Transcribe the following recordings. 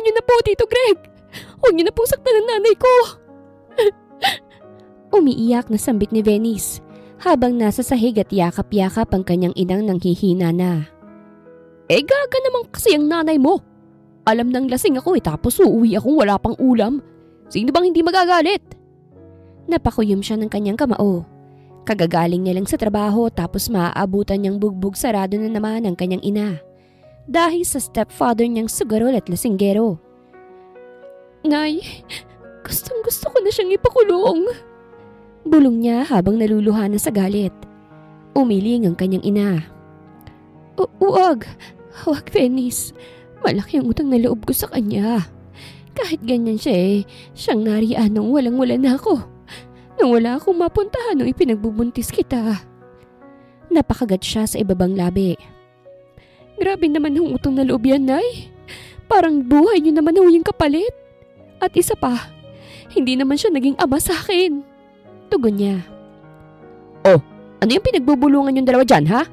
niyo na po, Tito Greg. Huwag niyo na pong saktan ang nanay ko. Umiiyak na sambit ni Venice habang nasa sahig at yakap-yakap ang kanyang inang nanghihina na. Gaga naman kasi ang nanay mo. Alam nang lasing ako tapos uuwi akong wala pang ulam. Sino bang hindi magagalit? Napakuyom siya ng kanyang kamao. Kagagaling niya lang sa trabaho tapos maaabutan niyang bugbog sarado na naman ang kanyang ina. Dahil sa stepfather niyang sugarol at lasinggero. Nay, gustong gusto ko na siyang ipakulong. Bulong niya habang naluluha na sa galit. Umiling ang kanyang ina. Huwag Venice. Malaki ang utang na loob ko sa kanya. Kahit ganyan siya siyang nariyan nung walang-wala na ako. Nung wala akong mapuntahan nung ipinagbubuntis kita. Napakagat siya sa ibabang labi. Grabe naman ang utang na loob yan, Nay. Parang buhay niyo naman yung kapalit. At isa pa, hindi naman siya naging ama sa akin. Tugon niya. Oh, ano yung pinagbubulungan yung dalawa dyan, ha?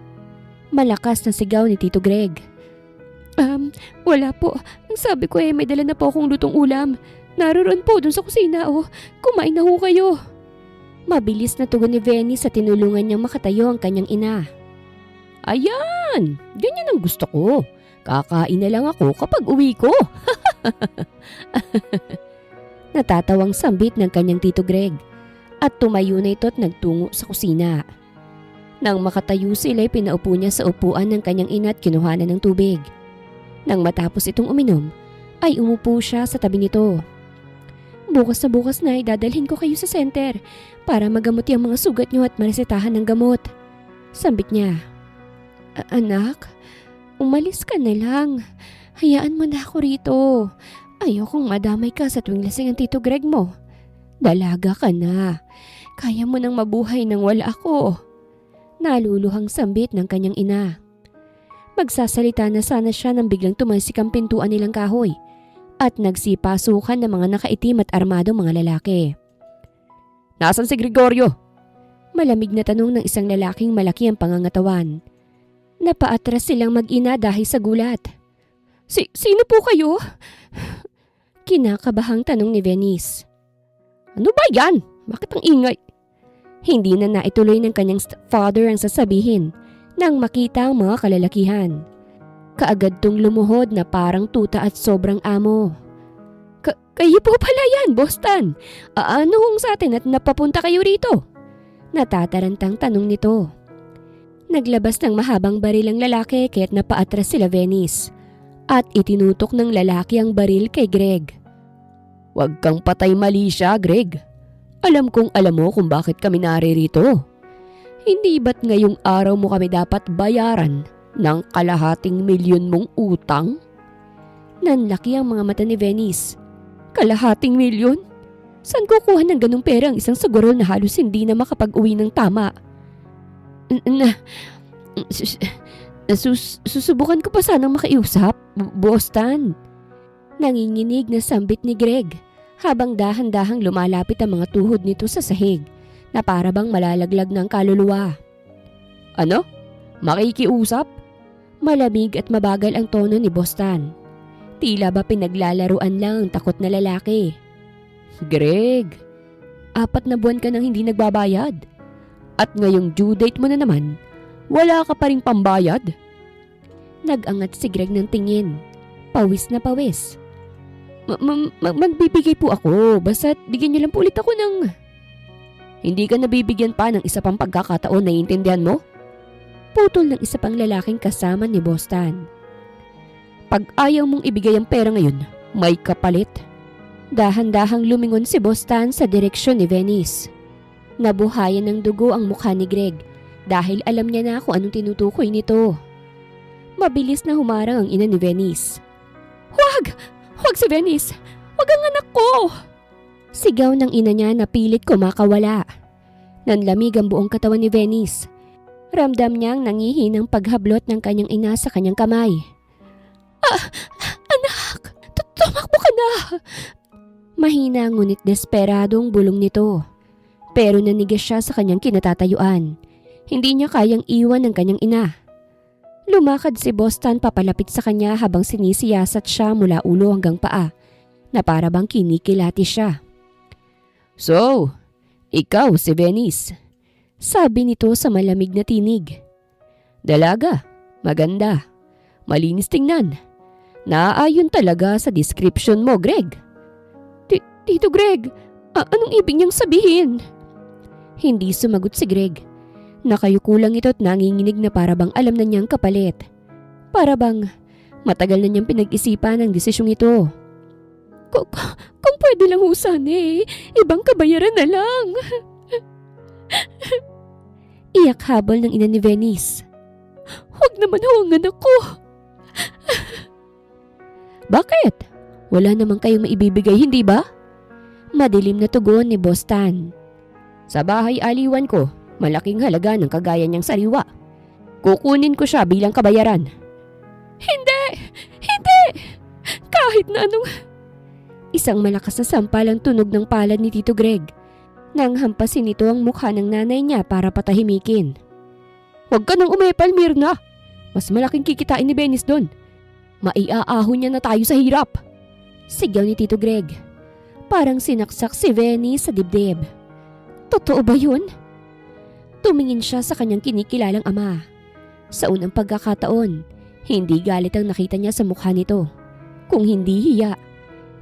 Malakas na sigaw ni Tito Greg. Wala po. Ang sabi ko may dala na po akong lutong ulam. Naroon po dun sa kusina kumain na ho kayo. Mabilis na tugon ni Venice sa tinulungan niyang makatayo ang kanyang ina. Ayan! Ganyan ang gusto ko. Kakain na lang ako kapag uwi ko. Natatawang sambit ng kanyang Tito Greg at tumayo na ito at nagtungo sa kusina. Nang makatayo sila'y pinaupo niya sa upuan ng kanyang ina at kinuhanan ng tubig. Nang matapos itong uminom, ay umupo siya sa tabi nito. Bukas na idadalhin ko kayo sa center para magamot yung mga sugat niyo at maresetahan ng gamot. Sambit niya. Anak, umalis ka na lang. Hayaan mo na ako rito. Ayokong madamay ka sa tuwing lasing ang Tito Greg mo. Dalaga ka na. Kaya mo nang mabuhay nang wala ako. Naluluhang sambit ng kanyang ina. Magsasalita na sana siya nang biglang tumalsik ang pintuan nilang kahoy at nagsipasukan ng mga nakaitim at armadong mga lalaki. Nasaan si Gregorio? Malamig na tanong ng isang lalaking malaki ang pangangatawan. Napaatras silang mag-ina dahil sa gulat. Sino po kayo? Kinakabahang tanong ni Venice. Ano ba yan? Bakit ang ingay? Hindi na naituloy ng kanyang father ang sasabihin nang makita ang mga kalalakihan. Kaagad tong lumuhod na parang tuta at sobrang amo. Kayo po pala yan, Boston. Ano hong sa atin at napapunta kayo rito? Natatarantang tanong nito. Naglabas ng mahabang baril ang lalaki kaya't napaatras sila Venice at itinutok ng lalaki ang baril kay Greg. Huwag kang patay mali siya, Greg. Alam kong alam mo kung bakit kami naririto. Hindi ba't ngayong araw mo kami dapat bayaran ng $250,000 mong utang? Nanlaki ang mga mata ni Venice. $250,000? Saan kukuha ng ganung pera ang isang sagurol na halos hindi na makapag-uwi ng tama? Susubukan ko pa sanang makiusap, Boston. Nanginginig na sambit ni Greg habang dahan-dahang lumalapit ang mga tuhod nito sa sahig na para bang malalaglag ng kaluluwa. Ano? Makikiusap? Malamig at mabagal ang tono ni Boston. Tila ba pinaglalaruan lang ang takot na lalaki. Greg, 4 na buwan ka nang hindi nagbabayad. At ngayong due date mo na naman, wala ka pa ring pambayad? Nag-angat si Greg ng tingin. Pawis na pawis. Magbibigay po ako, basta't bigyan niyo lang po ulit ako ng... Hindi ka nabibigyan pa ng isa pang pagkakataon, naiintindihan mo? Putol ng isa pang lalaking kasama ni Boston. Pag ayaw mong ibigay ang pera ngayon, may kapalit. Dahan-dahang lumingon si Boston sa direksyon ni Venice. Nabuhayan ng dugo ang mukha ni Greg dahil alam niya na kung anong tinutukoy nito. Mabilis na humarang ang ina ni Venice. Huwag! Huwag si Venice! Huwag ang anak ko! Sigaw ng ina niya na pilit kumakawala. Nanlamig ang buong katawan ni Venice. Ramdam niyang nangihinang paghablot ng kanyang ina sa kanyang kamay. Anak! Tumakbo ka na! Mahina ngunit desperadong bulong nito. Pero nanigas siya sa kanyang kinatatayuan. Hindi niya kayang iwan ng kanyang ina. Lumakad si Boston papalapit sa kanya habang sinisiyasat siya mula ulo hanggang paa na para bang kinikilati siya. "So, ikaw si Venice," sabi nito sa malamig na tinig. "Dalaga, maganda, malinis tingnan. Naaayon talaga sa description mo, Greg." Tito Greg, anong ibig niyang sabihin?" Hindi sumagot si Greg. Nakayuko lang ito at nanginginig na para bang alam na niyang kapalit. Para bang matagal na niyang pinag-isipan ang desisyong ito. Kung pwede lang ho sana ibang kabayaran na lang. Iyak habol ng ina ni Venice. "Huwag naman ho ang anak ko." "Bakit? Wala naman kayong maibibigay, hindi ba?" Madilim na tugon ni Boston. "Sa bahay aliwan ko, malaking halaga ng kagaya niyang sariwa. Kukunin ko siya bilang kabayaran." Hindi! Hindi! Kahit na anong..." Isang malakas na sampal ang tunog ng palad ni Tito Greg. Nang hampasin nito ang mukha ng nanay niya para patahimikin. "Huwag ka nang umepal, Mirna. Mas malaking kikitain ni Venice doon. Maiaahon niya na tayo sa hirap." Sigaw ni Tito Greg. Parang sinaksak si Venice sa dibdib. Totoo ba yun? Tumingin siya sa kanyang kinikilalang ama. Sa unang pagkakataon, hindi galit ang nakita niya sa mukha nito. Kung hindi hiya.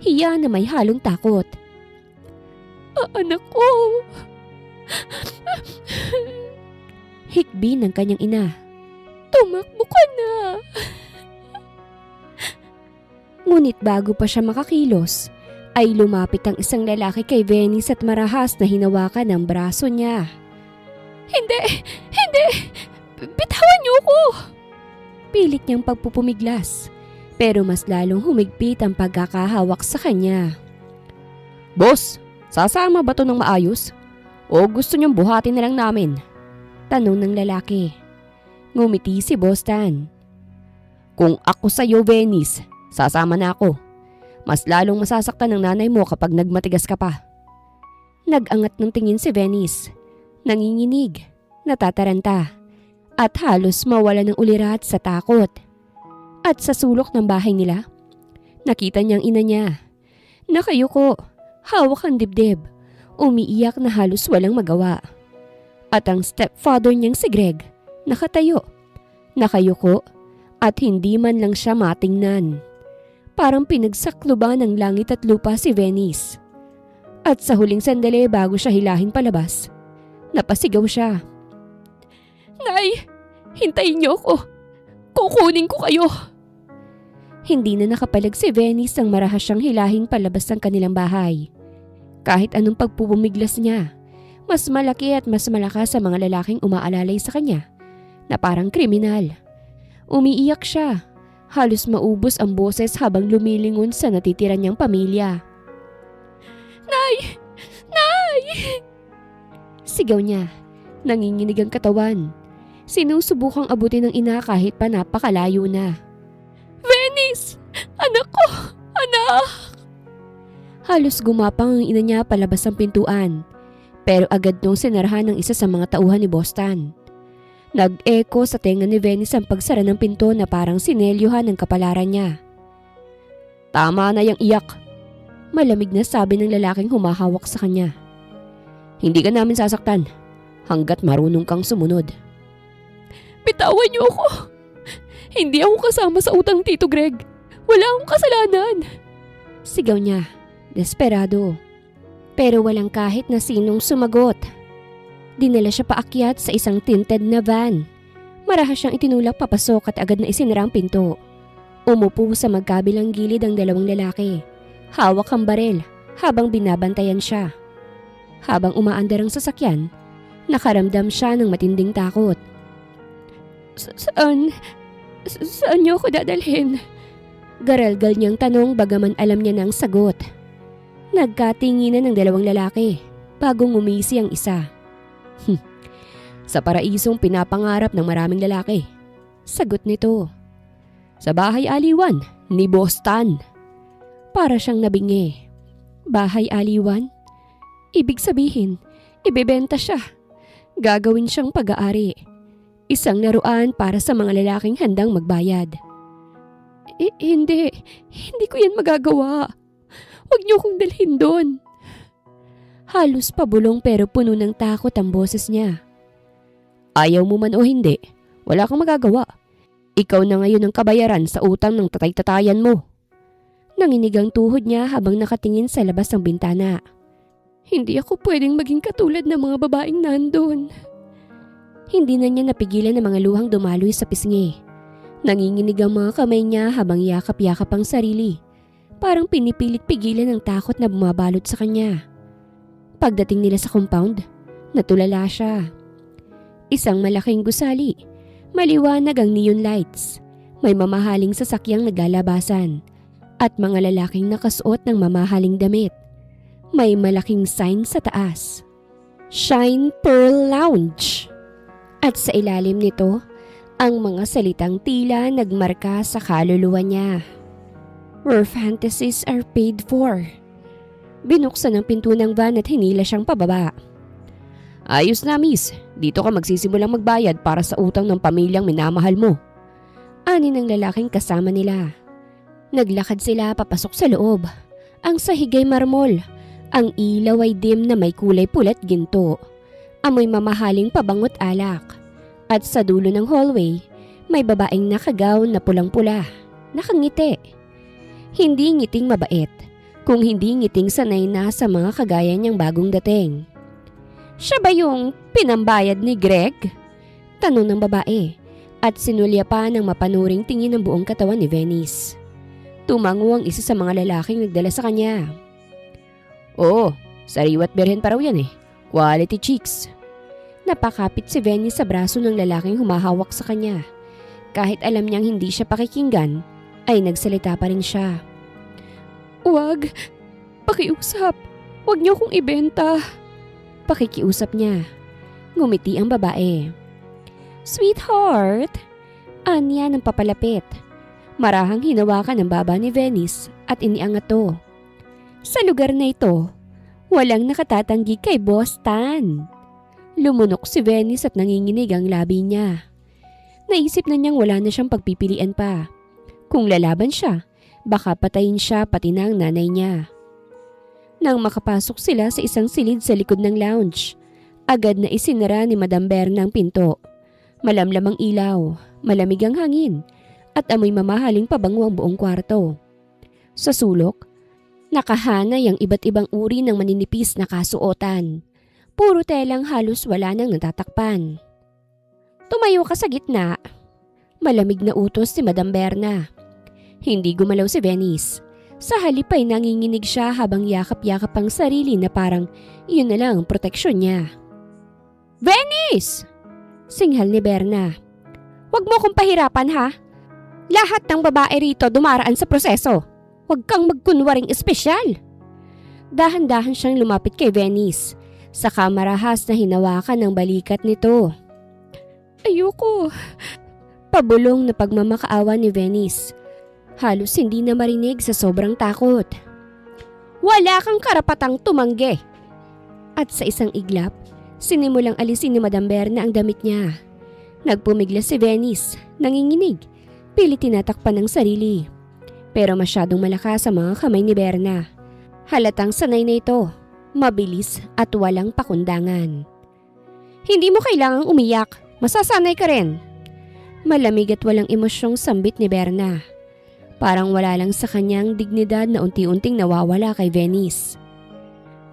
Hiya na may halong takot. "Anak ko!" Hikbi ng kanyang ina. "Tumakbo ka na!" Ngunit bago pa siya makakilos, ay lumapit ang isang lalaki kay Venice at marahas na hinawakan ang braso niya. Hindi! Hindi! Bitawan niyo ako!" Pilit niyang pagpupumiglas, pero mas lalong humigpit ang pagkakahawak sa kanya. "Boss, sasama ba to ng maayos? O gusto niyong buhatin na lang namin?" Tanong ng lalaki. Ngumiti si Boston. "Kung ako sa'yo, Venice, sasama na ako. Mas lalong masasaktan ng nanay mo kapag nagmatigas ka pa." Nag-angat ng tingin si Venice. Nanginginig, natataranta, at halos mawala ng ulirat sa takot. At sa sulok ng bahay nila, nakita niyang ina niya. Nakayuko, hawak ang dibdib, umiiyak na halos walang magawa. At ang stepfather niyang si Greg, nakatayo, nakayuko, at hindi man lang siya matingnan. Parang pinagsakluban ng langit at lupa si Venice. At sa huling sandali bago siya hilahin palabas, napasigaw siya. "Nay, hintayin niyo ako. Kukunin ko kayo." Hindi na nakapalag si Venice ang marahas siyang hilahin palabas ng kanilang bahay. Kahit anong pagpupumiglas niya, mas malaki at mas malakas sa mga lalaking umaalalay sa kanya na parang kriminal. Umiiyak siya. Halos maubos ang boses habang lumilingon sa natitira niyang pamilya. "Nay! Nay!" Sigaw niya. Nanginginig ang katawan. Sinusubukang abutin ng ina kahit pa napakalayo na. "Venice! Anak ko! Anak!" Halos gumapang ang ina niya palabas ng pintuan. Pero agad nung sinarahan ng isa sa mga tauhan ni Boston. Nag-echo sa tenga ni Venice ang pagsara ng pinto na parang sinelyohan ng kapalaran niya. "Tama na yung iyak," malamig na sabi ng lalaking humahawak sa kanya. "Hindi ka namin sasaktan hanggat marunong kang sumunod." "Bitawan niyo ako! Hindi ako kasama sa utang, Tito Greg. Wala akong kasalanan!" Sigaw niya, desperado. Pero walang kahit na sinong sumagot. Dinala siya paakyat sa isang tinted na van. Marahas siyang itinulak papasok at agad na isinara ang pinto. Umupo sa magkabilang gilid ang dalawang lalaki. Hawak ang barel habang binabantayan siya. Habang umaandar ang sasakyan, nakaramdam siya ng matinding takot. Saan niyo ako dadalhin?" Garalgal niyang tanong bagaman alam niya ng sagot. Nagkatinginan ng dalawang lalaki bago ngumisi ang isa. "Sa paraisong pinapangarap ng maraming lalaki," sagot nito. "Sa bahay aliwan ni Boston." Para siyang nabingi. Bahay aliwan? Ibig sabihin, ibebenta siya. Gagawin siyang pag-aari. Isang laruan para sa mga lalaking handang magbayad. Hindi ko yan magagawa. Huwag niyo kong dalhin doon. Halos pabulong pero puno ng takot ang boses niya. Ayaw mo man o hindi, wala kang magagawa. Ikaw na ngayon ang kabayaran sa utang ng tatay-tatayan mo. Nanginig ang tuhod niya habang nakatingin sa labas ng bintana. Hindi ako pwedeng maging katulad ng mga babaeng nandun. Hindi na niya napigilan ang mga luhang dumaloy sa pisngi. Nanginginig ang mga kamay niya habang yakap-yakap ang sarili. Parang pinipilit pigilan ang takot na bumabalot sa kanya. Pagdating nila sa compound, natulala siya. Isang malaking gusali. Maliwanag ang neon lights. May mamahaling sasakyang naglalabasan. At mga lalaking nakasuot ng mamahaling damit. May malaking sign sa taas. Shine Pearl Lounge. At sa ilalim nito, ang mga salitang tila nagmarka sa kaluluwa niya. Where fantasies are paid for. Binuksan ang pinto ng van at hinila siyang pababa. Ayos na, miss. Dito ka magsisimulang magbayad para sa utang ng pamilyang minamahal mo. Ani ng lalaking kasama nila. Naglakad sila papasok sa loob. Ang sahig ay marmol. Ang ilaw ay dim na may kulay pulat ginto. Amoy mamahaling pabangot alak. At sa dulo ng hallway, may babaeng nakagawn na pulang-pula. Nakangiti. Hindi ngiting mabait, kung hindi ngiting sanay na sa mga kagaya niyang bagong dating. Siya ba yung pinambayad ni Greg? Tanong ng babae at sinulya pa ng mapanuring tingin ng buong katawan ni Venice. Tumango ang isa sa mga lalaking nagdala sa kanya. Oo, sariwat berhen pa raw yan eh. Quality chicks. Napakapit si Venice sa braso ng lalaking humahawak sa kanya. Kahit alam niyang hindi siya pakikinggan, ay nagsalita pa rin siya. Huwag, pakiusap. Huwag niyo kong ibenta. Pakikiusap niya. Ngumiti ang babae. Sweetheart, anya ng papalapit. Marahang hinawakan ang baba ni Venice at iniangat to. Sa lugar na ito, walang nakatatanggi kay Boss Tan. Lumunok si Venice at nanginginig ang labi niya. Naisip na niyang wala na siyang pagpipilian pa. Kung lalaban siya, baka patayin siya pati na ang nanay niya. Nang makapasok sila sa isang silid sa likod ng lounge, agad na isinara ni Madam Berna ang pinto. Malamlam ang ilaw, malamig ang hangin, at amoy mamahaling pabango ang buong kwarto. Sa sulok, nakahanay ang iba't ibang uri ng maninipis na kasuotan. Puro telang halos wala nang natatakpan. Tumayo ka sa gitna. Malamig na utos si Madam Berna. Hindi gumalaw si Venice. Sa halip ay nanginginig siya habang yakap-yakap ang sarili na parang iyon na lang ang proteksyon niya. Venice! Singhal ni Berna. Huwag mo kong pahirapan ha. Lahat ng babae rito dumaraan sa proseso. Huwag kang magkunwaring espesyal. Dahan-dahan siyang lumapit kay Venice. Sa kamarahas na hinawakan ng balikat nito. Ayoko. Pabulong na pagmamakaawa ni Venice. Halos hindi na marinig sa sobrang takot. Wala kang karapatang tumanggi. At sa isang iglap, sinimulang alisin ni Madam Berna ang damit niya. Nagpumiglas si Venice, nanginginig, pilit tinatakpan ng sarili. Pero masyadong malakas sa mga kamay ni Berna. Halatang sanay na ito. Mabilis at walang pakundangan. Hindi mo kailangang umiyak, masasanay ka rin. Malamig at walang emosyong sambit ni Berna. Parang wala lang sa kanyang dignidad na unti-unting nawawala kay Venice.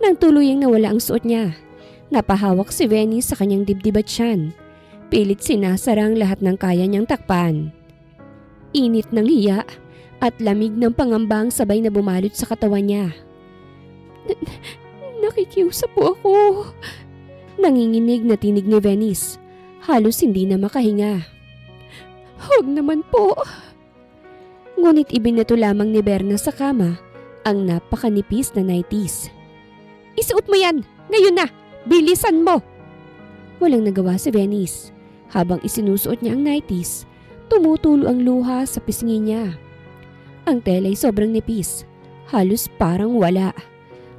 Nang tuluyang nawala ang suot niya, napahawak si Venice sa kanyang dibdib at tiyan. Pilit sinasara ang lahat ng kaya niyang takpan. Init ng hiya at lamig ng pangambang sabay na bumalot sa katawan niya. Nakikiusap po ako. Nanginginig na tinig ni Venice. Halos hindi na makahinga. Huwag naman po. Ngunit ibinato lamang ni Berna sa kama ang napakanipis na nighties. Isuot mo yan! Ngayon na! Bilisan mo! Walang nagawa si Venice. Habang isinusuot niya ang nighties, tumutulo ang luha sa pisngi niya. Ang tela ay sobrang nipis. Halos parang wala.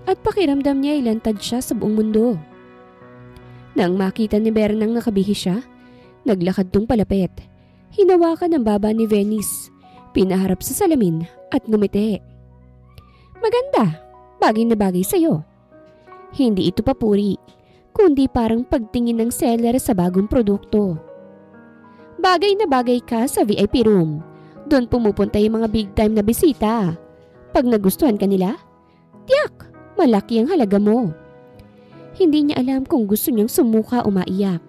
At pakiramdam niya ay lantad siya sa buong mundo. Nang makita ni Bernang nakabihi siya, Naglakad tong palapit. Hinawakan ang baba ni Venice. Pinaharap sa salamin at ngumiti. Maganda. Bagay na bagay sa'yo. Hindi ito papuri, kundi parang pagtingin ng seller sa bagong produkto. Bagay na bagay ka sa VIP room. Doon pumupunta yung mga big time na bisita. Pag nagustuhan ka nila, tiyak, malaki ang halaga mo. Hindi niya alam kung gusto niyang sumuka o maiyak.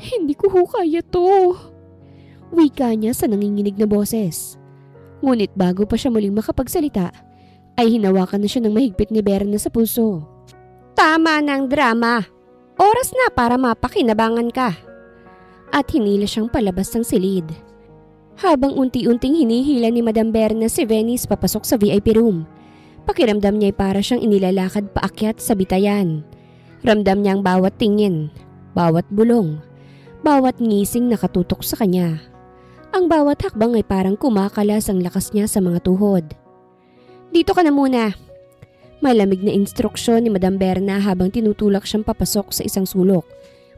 Hindi ko kaya to. Wika niya sa nanginginig na boses. Ngunit bago pa siya muling makapagsalita, ay hinawakan na siya ng mahigpit ni Berna sa puso. Tama ng drama. Oras na para mapakinabangan ka. At hinila siyang palabas ng silid. Habang unti-unting hinihila ni Madam Berna si Venice papasok sa VIP room, pakiramdam niya ay para siyang inilalakad paakyat sa bitayan. Ramdam niya ang bawat tingin, bawat bulong, bawat ngising nakatutok sa kanya. Ang bawat hakbang ay parang kumakalas ang lakas niya sa mga tuhod. Dito ka na muna. Malamig na instruksyon ni Madam Berna habang tinutulak siyang papasok sa isang sulok,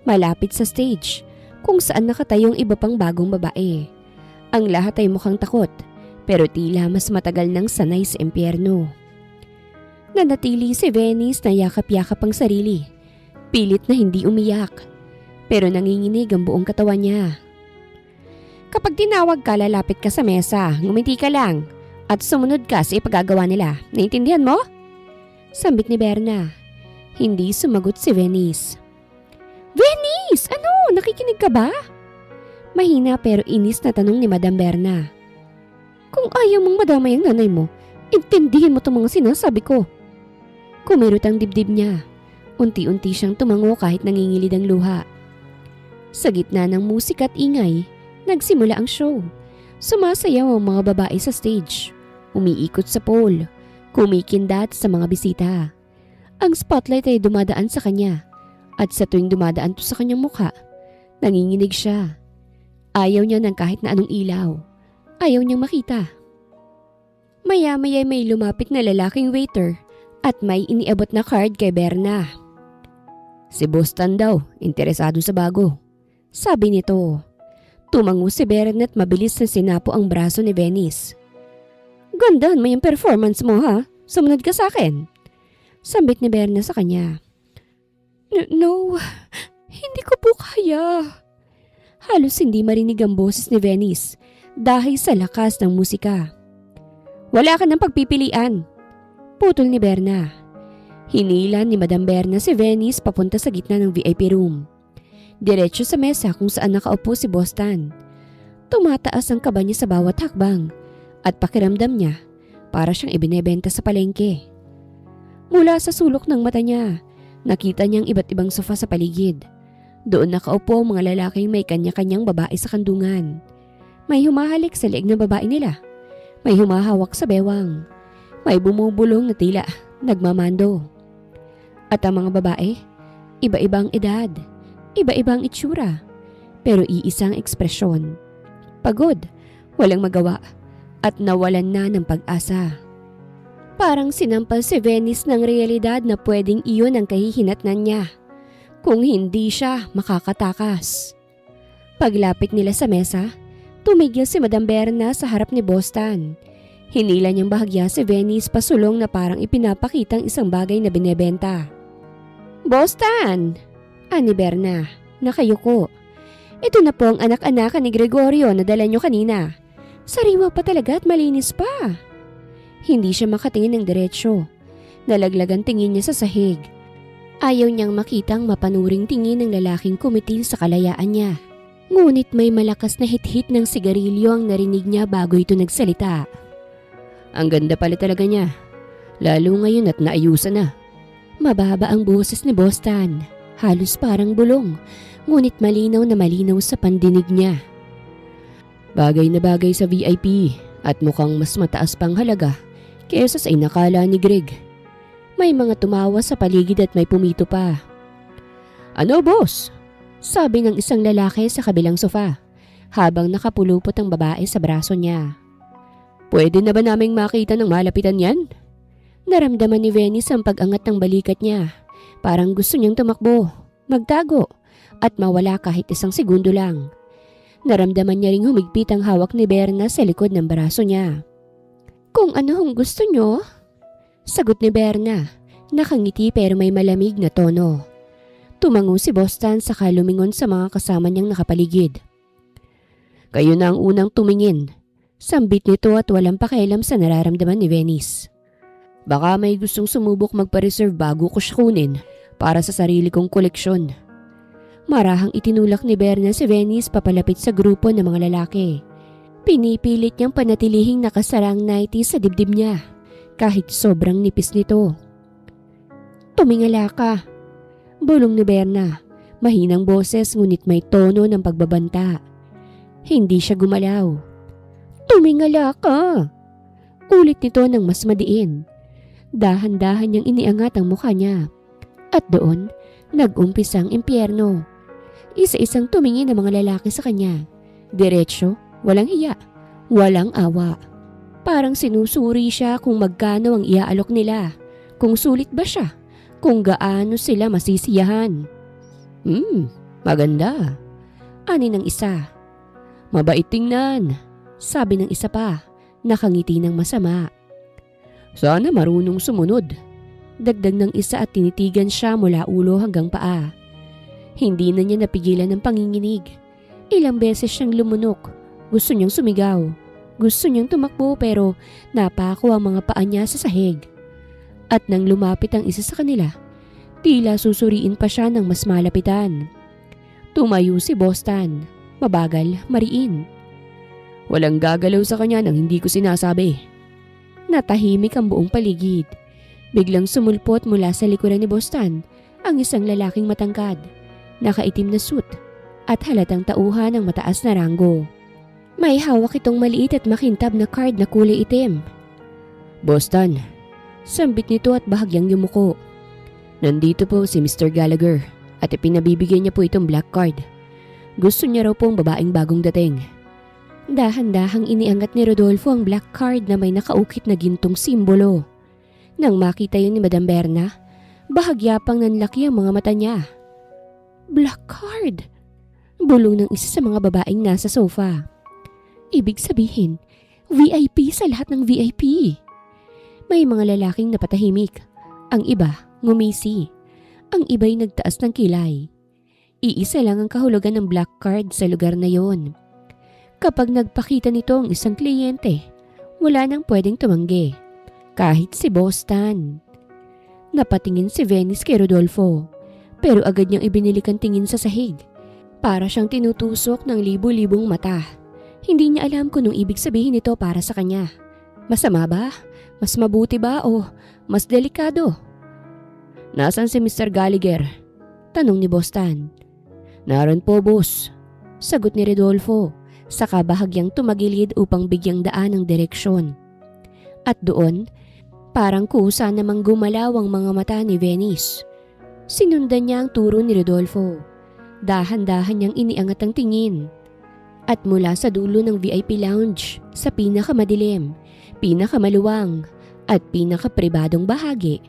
malapit sa stage, kung saan nakatayong iba pang bagong babae. Ang lahat ay mukhang takot, pero tila mas matagal nang sanay sa impyerno. Nanatili si Venice na yakap-yakap ang sarili. Pilit na hindi umiyak, pero nanginginig ang buong katawan niya. Kapag tinawag ka, lalapit ka sa mesa, ngumiti ka lang, at sumunod ka sa ipagagawa nila. Naintindihan mo? Sambit ni Berna. Hindi sumagot si Venice. Venice! Ano? Nakikinig ka ba? Mahina pero inis na tanong ni Madam Berna. Kung ayaw mong madamay ang nanay mo, intindihin mo itong mga sinasabi ko. Kumirot ang dibdib niya. Unti-unti siyang tumango kahit nangingilid ang luha. Sa gitna ng musika at ingay, nagsimula ang show. Sumasayaw ang mga babae sa stage. Umiikot sa pole. Kumikindat sa mga bisita. Ang spotlight ay dumadaan sa kanya. At sa tuwing dumadaan to sa kanyang mukha, nanginginig siya. Ayaw niya ng kahit na anong ilaw. Ayaw niyang makita. Maya-maya may lumapit na lalaking waiter at may iniabot na card kay Berna. Si Boston daw, interesado sa bago. Sabi nito. Tumango si Berna at mabilis na sinapo ang braso ni Venice. Gandaan mo yung performance mo ha? Sumunod ka sa akin. Sambit ni Berna sa kanya. No, hindi ko po kaya. Halos hindi marinig ang boses ni Venice dahil sa lakas ng musika. Wala ka ng pagpipilian. Putol ni Berna. Hinila ni Madam Berna si Venice papunta sa gitna ng VIP room. Diretso sa mesa kung saan nakaupo si Boston. Tumataas ang kaba niya sa bawat hakbang at pakiramdam niya para siyang ibinebenta sa palengke. Mula sa sulok ng mata niya, nakita niyang iba't ibang sofa sa paligid. Doon nakaupo ang mga lalaking may kanya-kanyang babae sa kandungan. May humahalik sa leeg ng babae nila. May humahawak sa bewang. May bumubulong na tila nagmamando. At ang mga babae, iba-ibang edad. Iba-ibang itsura, pero iisang ekspresyon. Pagod, walang magawa, at nawalan na ng pag-asa. Parang sinampal si Venice ng realidad na pwedeng iyon ang kahihinatnan niya, kung hindi siya makakatakas. Paglapit nila sa mesa, tumigil si Madam Berna sa harap ni Boston. Hinila niyang bahagya si Venice pasulong na parang ipinapakitang isang bagay na binebenta. Boston! Ani Berna, nakayuko. Ito na po ang anak-anak ni Gregorio na dala nyo kanina. Sariwa pa talaga at malinis pa. Hindi siya makatingin ng diretsyo. Nalaglagan tingin niya sa sahig. Ayaw niyang makitang mapanuring tingin ng lalaking kumitil sa kalayaan niya. Ngunit may malakas na hit-hit ng sigarilyo ang narinig niya bago ito nagsalita. Ang ganda pala talaga niya. Lalo ngayon at naayusan na. Mababa ang boses ni Boston. Halos parang bulong, ngunit malinaw na malinaw sa pandinig niya. Bagay na bagay sa VIP at mukhang mas mataas pang halaga kaysa sa inakala ni Greg. May mga tumawa sa paligid at may pumito pa. Ano boss? Sabi ng isang lalaki sa kabilang sofa habang nakapulupot ang babae sa braso niya. Pwede na ba naming makita ng malapitan yan? Naramdaman ni Venice ang pag-angat ng balikat niya. Parang gusto niyang tumakbo, magtago, at mawala kahit isang segundo lang. Naramdaman niya ring humigpit ang hawak ni Berna sa likod ng braso niya. "Kung ano hong gusto niyo?" Sagot ni Berna, nakangiti pero may malamig na tono. Tumango si Boston saka lumingon sa mga kasama niyang nakapaligid. "Kayo na ang unang tumingin," sambit nito at walang pakialam sa nararamdaman ni Venice. "Baka may gustong sumubok magpa-reserve bago ko siya kunin para sa sarili kong koleksyon." Marahang itinulak ni Berna si Venice papalapit sa grupo ng mga lalaki. Pinipilit niyang panatilihing nakasara ang nightie sa dibdib niya, kahit sobrang nipis nito. "Tumingala ka," bulong ni Berna. Mahinang boses ngunit may tono ng pagbabanta. Hindi siya gumalaw. "Tumingala ka," ulit nito ng mas madiin. Dahan-dahan niyang iniangat ang mukha niya. At doon, nag-umpisa ang impyerno. Isa-isang tumingin ang mga lalaki sa kanya. Diretsyo, walang hiya, walang awa. Parang sinusuri siya kung magkano ang iaalok nila, kung sulit ba siya, kung gaano sila masisiyahan. Maganda," ani ng isa. "Mabait tingnan," sabi ng isa pa, nakangiti ng masama. "Sana marunong sumunod," dagdag ng isa at tinitigan siya mula ulo hanggang paa. Hindi na niya napigilan ng panginginig. Ilang beses siyang lumunok. Gusto niyang sumigaw. Gusto niyang tumakbo pero napako ang mga paa niya sa sahig. At nang lumapit ang isa sa kanila, tila susuriin pa siya ng mas malapitan. Tumayo si Boston. Mabagal, mariin. "Walang gagalaw sa kanya nang hindi ko sinasabi." Natahimik ang buong paligid. Biglang sumulpot mula sa likuran ni Boston ang isang lalaking matangkad, nakaitim na suit at halatang tauhan ng mataas na ranggo. May hawak itong maliit at makintab na card na kulay itim. "Boston," sambit nito at bahagyang yumuko. "Nandito po si Mr. Gallagher at ipinabibigay niya po itong black card. Gusto niya raw pong babaeng bagong dating." Dahan-dahang iniangat ni Rodolfo ang black card na may nakaukit na gintong simbolo. Nang makita yun ni Madam Berna, bahagya pang nanlaki ang mga mata niya. "Black card!" bulong ng isa sa mga babaeng nasa sofa. "Ibig sabihin, VIP sa lahat ng VIP." May mga lalaking napatahimik. Ang iba, ngumisi. Ang iba'y nagtaas ng kilay. Iisa lang ang kahulugan ng black card sa lugar na yon. Kapag nagpakita nito ang isang kliyente, wala nang pwedeng tumanggi. Kahit si Boston. Napatingin si Venice kay Rodolfo, pero agad niyang ibinilik ang tingin sa sahig. Para siyang tinutusok ng libu-libong mata. Hindi niya alam kung anong ibig sabihin nito para sa kanya. Masama ba? Mas mabuti ba o mas delikado? "Nasaan si Mr. Gallagher?" tanong ni Boston. "Naroon po, boss," sagot ni Rodolfo, saka bahagyang tumagilid upang bigyang daan ang direksyon. At doon, parang kusa namang gumalaw ang mga mata ni Venice. Sinundan niya ang turo ni Rodolfo. Dahan-dahan niyang iniangat ang tingin. At mula sa dulo ng VIP lounge, sa pinakamadilim, pinakamaluwang, at pinakapribadong bahagi,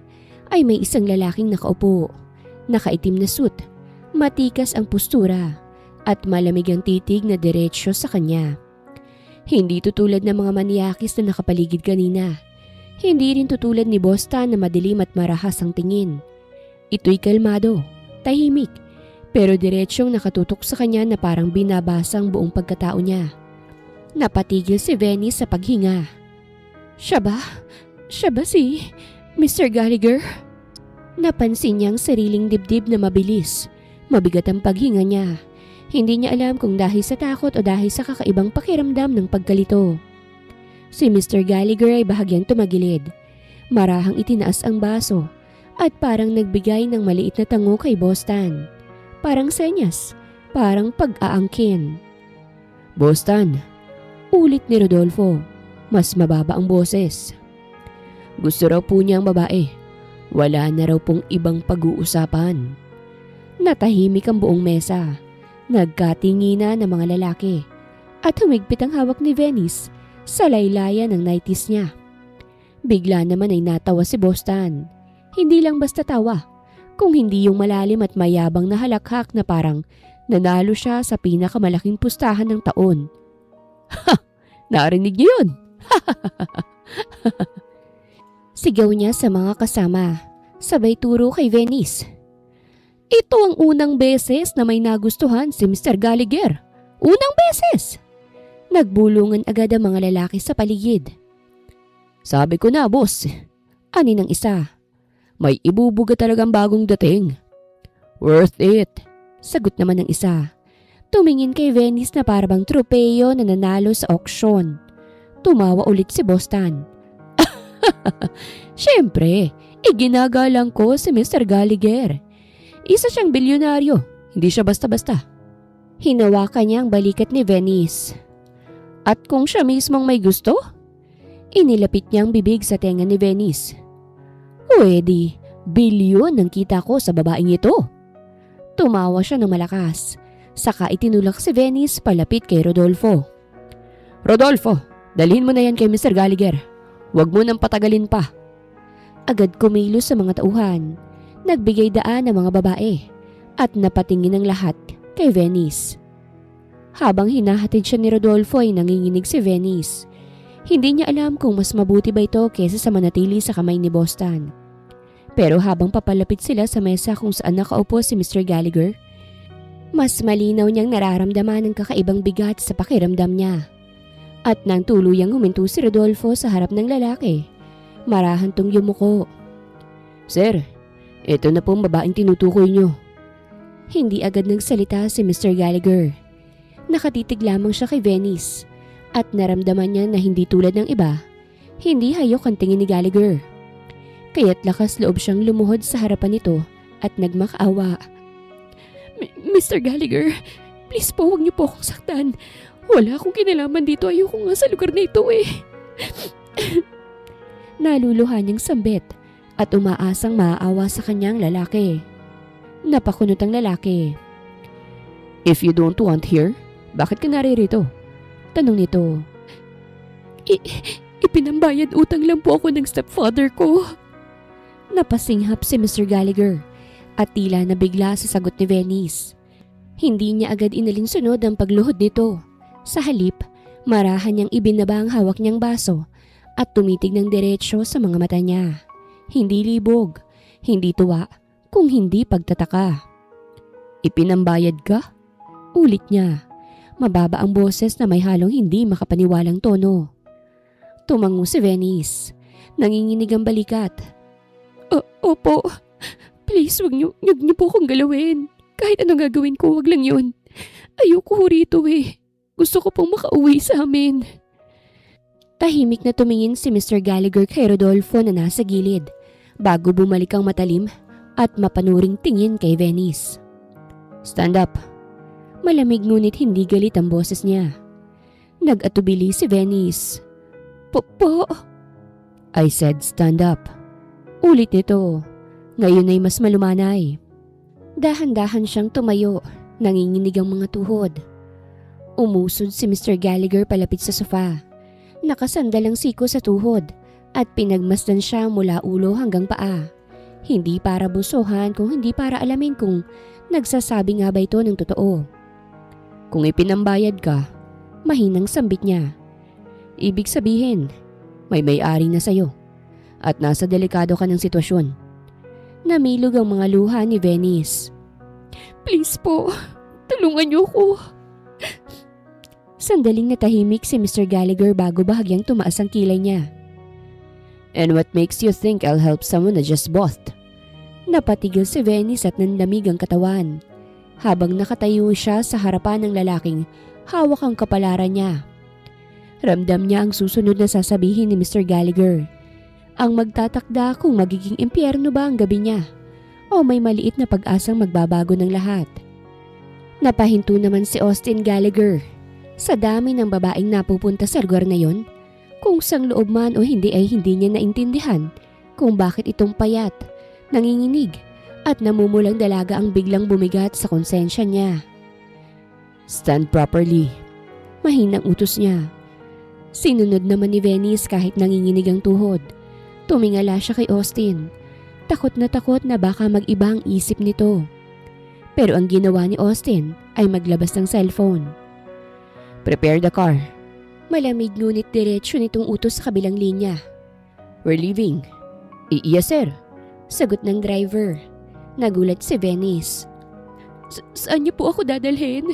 ay may isang lalaking nakaupo. Nakaitim na suit, matikas ang postura, at malamig ang titig na diretsyo sa kanya. Hindi tutulad ng mga maniakis na nakapaligid kanina. Hindi rin tutulad ni Boston na madilim at marahas ang tingin. Ito'y kalmado, tahimik, pero diretsyong nakatutok sa kanya na parang binabasa ang buong pagkatao niya. Napatigil si Venice sa paghinga. Siya ba? Siya ba si Mr. Gallagher? Napansin niyang sariling dibdib na mabilis. Mabigat ang paghinga niya. Hindi niya alam kung dahil sa takot o dahil sa kakaibang pakiramdam ng pagkalito. Si Mr. Gallagher ay bahagyang tumagilid. Marahang itinaas ang baso at parang nagbigay ng maliit na tango kay Boston. Parang senyas, parang pag-aangkin. "Boston," ulit ni Rodolfo. Mas mababa ang boses. Gusto raw po niya ang babae. Wala na raw pong ibang pag-uusapan. Natahimik ang buong mesa. Nagkatinginan ng mga lalaki at humigpit ang hawak ni Venice sa laylayan ng nighties niya. Bigla naman ay natawa si Boston. Hindi lang basta tawa, kung hindi yung malalim at mayabang na halakhak na parang nanalo siya sa pinakamalaking pustahan ng taon. Ha! Narinig niyo yun? Sigaw niya sa mga kasama, sabay turo kay Venice. Ito ang unang beses na may nagustuhan si Mr. Gallagher. Unang beses! Nagbulungan agad ang mga lalaki sa paligid. Sabi ko na, boss. Ani ng isa. May ibubuga talagang bagong dating. Worth it. Sagot naman ng isa. Tumingin kay Venice na parabang tropeyo na nanalo sa auksyon. Tumawa ulit si Boston. Siyempre, iginagalang ko si Mr. Gallagher. Isa siyang bilyonaryo, hindi siya basta-basta. Hinawakan niya ang balikat ni Venice. At kung siya mismong may gusto? Inilapit niya ang bibig sa tenga ni Venice. Pwede, bilyon ang kita ko sa babaeng ito. Tumawa siya ng malakas. Saka itinulak si Venice palapit kay Rodolfo. Rodolfo, dalhin mo na yan kay Mr. Gallagher. Huwag mo nang patagalin pa. Agad kumilos sa mga tauhan. Nagbigay daan ang mga babae. At napatingin ang lahat kay Venice. Habang hinahatid siya ni Rodolfo ay nanginginig si Venice. Hindi niya alam kung mas mabuti ba ito kesa sa manatili sa kamay ni Boston. Pero habang papalapit sila sa mesa kung saan nakaupo si Mr. Gallagher, mas malinaw niyang nararamdaman ang kakaibang bigat sa pakiramdam niya. At nang tuluyang huminto si Rodolfo sa harap ng lalaki, marahantong yumuko. Sir, ito na pong babaeng tinutukoy niyo. Hindi agad nagsalita si Mr. Gallagher. Nakatitig lamang siya kay Venice at naramdaman niya na hindi tulad ng iba, hindi hayok ang tingin ni Gallagher. Kaya't lakas loob siyang lumuhod sa harapan nito at nagmakaawa. Mr. Gallagher, please po huwag niyo po akong saktan. Wala akong kinalaman dito, ayoko nga sa lugar na ito eh. Naluluhan niyang sambit at umaasang maaawa sa kanyang lalaki. Napakunot ang lalaki. If you don't want here, bakit ka naririto? Tanong nito. Ipinambayad utang lang po ako ng stepfather ko. Napasinghap si Mr. Gallagher at tila nabigla sa sagot ni Venice. Hindi niya agad inalinsunod ang pagluhod nito. Sa halip, marahan niyang ibinaba ang hawak niyang baso at tumitig ng diretsyo sa mga mata niya. Hindi libog, hindi tuwa, kung hindi pagtataka. Ipinambayad ka? Ulit niya. Mababa ang boses na may halong hindi makapaniwalang tono. Tumango si Venice. Nanginginig ang balikat. Opo. Please, wag niyo po akong galawin. Kahit anong gagawin ko, wag lang yun. Ayoko ho rito eh. Gusto ko pong makauwi sa amin. Tahimik na tumingin si Mr. Gallagher kay Rodolfo na nasa gilid bago bumalik ang matalim at mapanuring tingin kay Venice. Stand up. Malamig ngunit hindi galit ang boses niya. Nag-atubili si Venice. Po. I said stand up. Ulit nito. Ngayon ay mas malumanay. Dahan-dahan siyang tumayo. Nanginginig ang mga tuhod. Umusod si Mr. Gallagher palapit sa sofa. Nakasandal ang siko sa tuhod at pinagmasdan siya mula ulo hanggang paa. Hindi para busuhan kung hindi para alamin kung nagsasabi nga ba ito ng totoo. Kung ipinambayad ka, mahinang sambit niya. Ibig sabihin, may-ari na sayo at nasa delikado ka ng sitwasyon. Namilog ang mga luha ni Venice. Please po, tulungan niyo ko. Sandaling natahimik si Mr. Gallagher bago bahagyang tumaas ang kilay niya. And what makes you think I'll help someone na just bought? Napatigil si Venice at nanlamig ang katawan. Habang nakatayo siya sa harapan ng lalaking hawak ang kapalaran niya. Ramdam niya ang susunod na sasabihin ni Mr. Gallagher. Ang magtatakda kung magiging impyerno ba ang gabi niya o may maliit na pag-asang magbabago ng lahat. Napahinto naman si Austin Gallagher. Sa dami ng babaeng napupunta sa lugar na yon, kung sang loob man o hindi ay hindi niya naintindihan kung bakit itong payat, nanginginig, at namumulang dalaga ang biglang bumigat sa konsensya niya. Stand properly. Mahinang utos niya. Sinunod naman ni Venice kahit nanginginig ang tuhod. Tumingala siya kay Austin Takot na baka mag-iba ang isip nito. Pero ang ginawa ni Austin ay maglabas ng cellphone. Prepare the car. Malamig ngunit diretsyo nitong utos sa kabilang linya. We're leaving. Yes sir. Sagot ng driver. Nagulat si Venice. Saan niyo po ako dadalhin?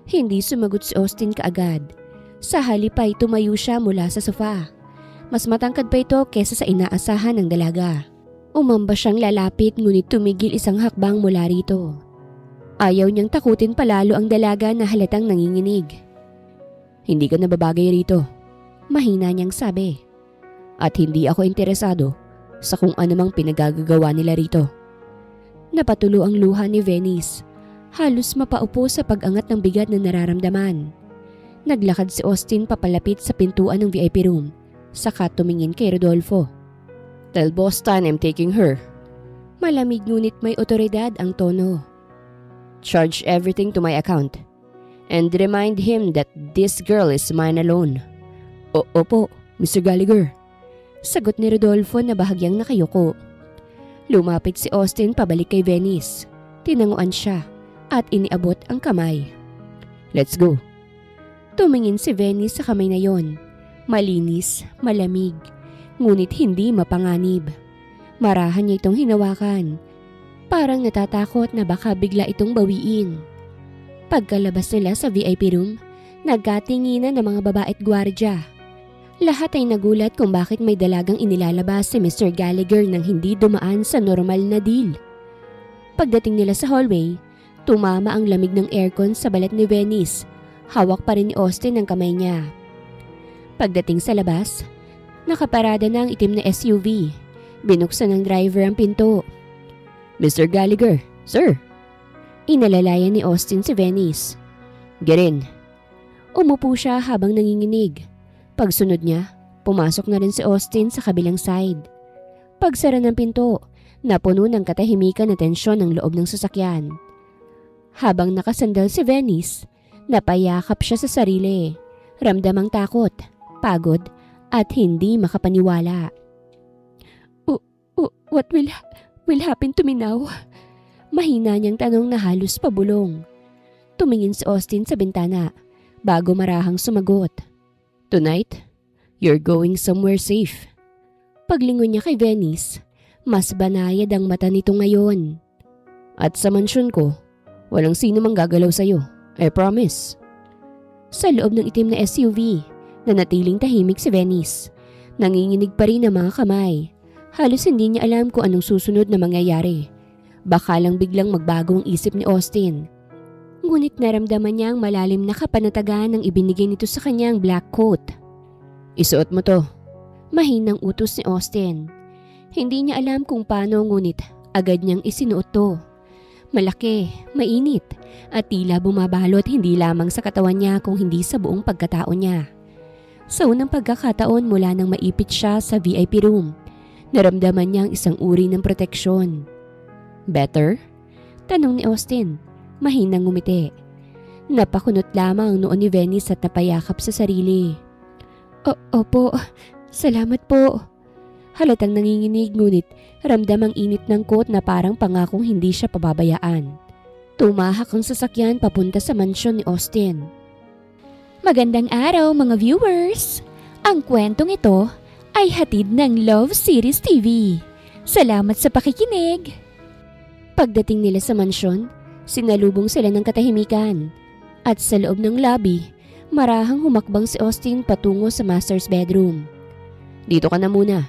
Hindi sumagot si Austin kaagad. Sa halip ay tumayo siya mula sa sofa. Mas matangkad pa ito kesa sa inaasahan ng dalaga. Umamba siyang lalapit ngunit tumigil isang hakbang mula rito. Ayaw niyang takutin palalo ang dalaga na halatang nanginginig. Hindi ka nababagay rito. Mahina niyang sabi. At hindi ako interesado sa kung anumang pinagagagawa nila rito. Napatulo ang luha ni Venice. Halos mapaupo sa pag-angat ng bigat na nararamdaman. Naglakad si Austin papalapit sa pintuan ng VIP room. Saka tumingin kay Rodolfo. Tell Boston I'm taking her. Malamig ngunit may otoridad ang tono. Charge everything to my account. And remind him that this girl is mine alone. Opo, Mr. Gallagher. Sagot ni Rodolfo na bahagyang nakayuko. Lumapit si Austin pabalik kay Venice. Tinanguan siya at iniabot ang kamay. Let's go. Tumingin si Venice sa kamay na yon. Malinis, malamig, ngunit hindi mapanganib. Marahan niya itong hinawakan. Parang natatakot na baka bigla itong bawiin. Pagkalabas nila sa VIP room, nagkatinginan ng mga babae at gwardya. Lahat ay nagulat kung bakit may dalagang inilalabas si Mr. Gallagher nang hindi dumaan sa normal na deal. Pagdating nila sa hallway, tumama ang lamig ng aircon sa balat ni Venice. Hawak pa rin ni Austin ang kamay niya. Pagdating sa labas, nakaparada na ang itim na SUV. Binuksan ng driver ang pinto. Mr. Gallagher, sir. Inalalayan ni Austin si Venice. Get in. Umupo siya habang nanginginig. Pagsunod niya, pumasok na rin si Austin sa kabilang side. Pagsara ng pinto, napuno ng katahimikan na tensyon ng loob ng sasakyan. Habang nakasandal si Venice, napayakap siya sa sarili. Ramdam ang takot, pagod, at hindi makapaniwala. What will happen to me now? Mahina niyang tanong na halos pabulong. Tumingin si Austin sa bintana bago marahang sumagot. Tonight, you're going somewhere safe. Paglingon niya kay Venice, mas banayad ang mata nito ngayon. At sa mansyon ko, walang sino mang gagalaw sa'yo. I promise. Sa loob ng itim na SUV, nanatiling tahimik si Venice. Nanginginig pa rin ang mga kamay. Halos hindi niya alam kung anong susunod na mangyayari. Baka lang biglang magbago ang isip ni Austin. Ngunit naramdaman niya ang malalim na kapanatagan ng ibinigay nito sa kanyang black coat. Isuot mo to. Mahinang utos ni Austin. Hindi niya alam kung paano ngunit agad niyang isinuot to. Malaki, mainit, at tila bumabalot hindi lamang sa katawan niya kung hindi sa buong pagkatao niya. Sa unang pagkakataon mula nang maipit siya sa VIP room, naramdaman niya ang isang uri ng proteksyon. Better? Tanong ni Austin, mahinang ngumiti. Napakunot lamang ang noon ni Venice at napayakap sa sarili. Opo, salamat po. Halatang nanginginig ngunit ramdam ang init ng coat na parang pangakong hindi siya pababayaan. Tumahak ang sasakyan papunta sa mansyon ni Austin. Magandang araw mga viewers! Ang kwentong ito ay hatid ng Love Series TV. Salamat sa pakikinig! Pagdating nila sa mansyon, sinalubong sila ng katahimikan. At sa loob ng lobby, marahang humakbang si Austin patungo sa master's bedroom. Dito ka na muna,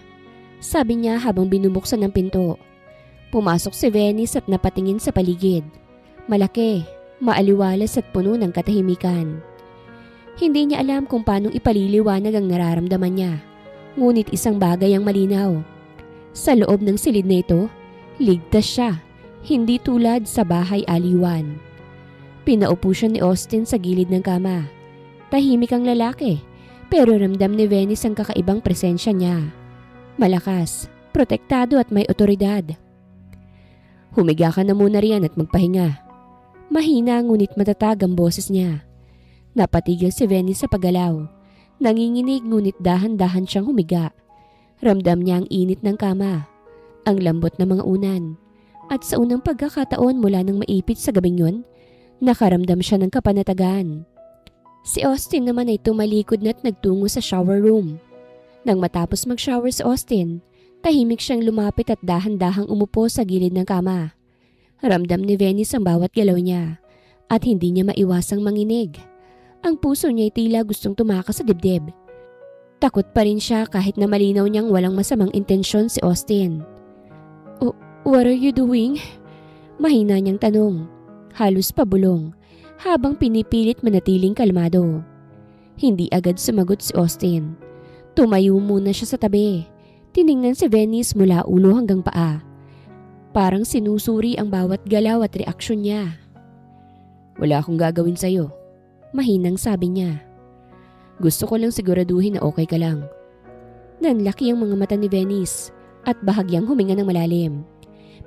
sabi niya habang binubuksan ng pinto. Pumasok si Venice at napatingin sa paligid. Malaki, maaliwalas at puno ng katahimikan. Hindi niya alam kung paanong ipaliliwanag ang nararamdaman niya. Ngunit isang bagay ang malinaw. Sa loob ng silid na ito, ligtas siya, hindi tulad sa bahay aliwan. Pinaupo siya ni Austin sa gilid ng kama. Tahimik ang lalaki, pero ramdam ni Venice ang kakaibang presensya niya. Malakas, protektado at may otoridad. Humiga ka na muna riyan at magpahinga. Mahina ngunit matatag ang boses niya. Napatigil si Venice sa paggalaw. Nanginginig ngunit dahan-dahan siyang humiga. Ramdam niya ang init ng kama. Ang lambot ng mga unan. At sa unang pagkakataon mula nang maipit sa gabing yun, nakaramdam siya ng kapanatagan. Si Austin naman ay tumalikod na't nagtungo sa shower room. Nang matapos mag-shower si Austin, tahimik siyang lumapit at dahan-dahang umupo sa gilid ng kama. Ramdam ni Venice ang bawat galaw niya at hindi niya maiwasang manginig. Ang puso niya ay tila gustong tumakas sa dibdib. Takot pa rin siya kahit na malinaw niyang walang masamang intensyon si Austin. What are you doing? Mahina niyang tanong, halos pabulong, habang pinipilit manatiling kalmado. Hindi agad sumagot si Austin. Tumayo muna siya sa tabi. Tiningnan si Venice mula ulo hanggang paa. Parang sinusuri ang bawat galaw at reaksyon niya. Wala akong gagawin sa'yo, mahinang sabi niya. Gusto ko lang siguraduhin na okay ka lang. Nanlaki ang mga mata ni Venice at bahagyang huminga ng malalim.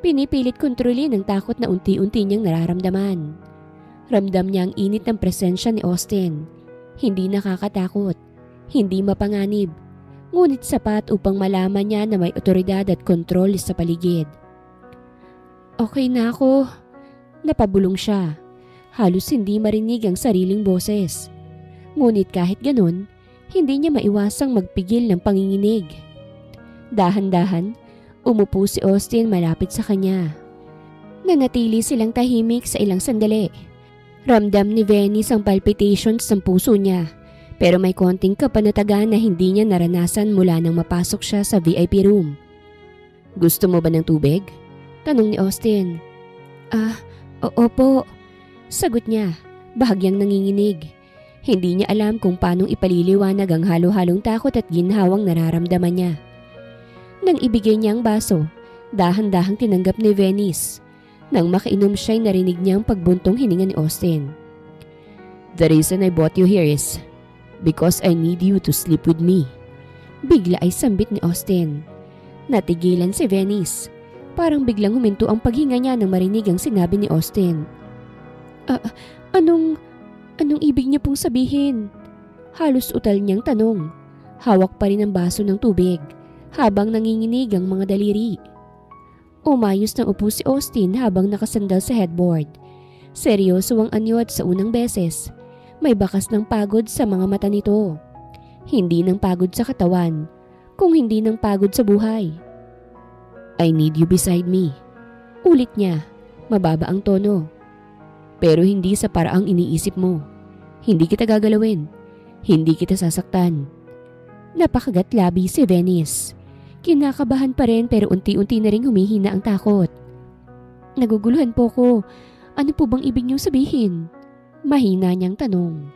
Pinipilit kontrolin ang takot na unti-unti niyang nararamdaman. Ramdam niya ang init ng presensya ni Austin. Hindi nakakatakot, hindi mapanganib, ngunit sapat upang malaman niya na may otoridad at kontrol sa paligid. Okay na ako. Napabulong siya. Halos hindi marinig ang sariling boses. Ngunit kahit ganun, hindi niya maiwasang magpigil ng panginginig. Dahan-dahan, umupo si Austin malapit sa kanya. Nanatili silang tahimik sa ilang sandali. Ramdam ni Venice ang palpitations ng puso niya, pero may konting kapanatagan na hindi niya naranasan mula nang mapasok siya sa VIP room. Gusto mo ba ng tubig? Tanong ni Austin. Opo. Sagot niya, bahagyang nanginginig. Hindi niya alam kung paanong ipaliliwanag ang halo-halong takot at ginhawang nararamdaman niya. Nang ibigay niya ang baso, dahan-dahang tinanggap ni Venice. Nang makainom siya'y narinig niya ang pagbuntong hininga ni Austin. The reason I brought you here is because I need you to sleep with me. Bigla ay sambit ni Austin. Natigilan si Venice. Parang biglang huminto ang paghinga niya nang marinig ang sinabi ni Austin. Anong ibig niya pong sabihin? Halos utal niyang tanong. Hawak pa rin ang baso ng tubig habang nanginginig ang mga daliri. Umayos ng upo si Austin habang nakasandal sa headboard. Seryoso ang anyo at sa unang beses, may bakas ng pagod sa mga mata nito. Hindi ng pagod sa katawan, kung hindi ng pagod sa buhay. I need you beside me. Ulit niya, mababa ang tono. Pero hindi sa paraang iniisip mo. Hindi kita gagalawin. Hindi kita sasaktan. Napakagat labi si Venice. Kinakabahan pa rin pero unti-unti na rin humihina ang takot. Naguguluhan po ko. Ano po bang ibig niyong sabihin? Mahina niyang tanong.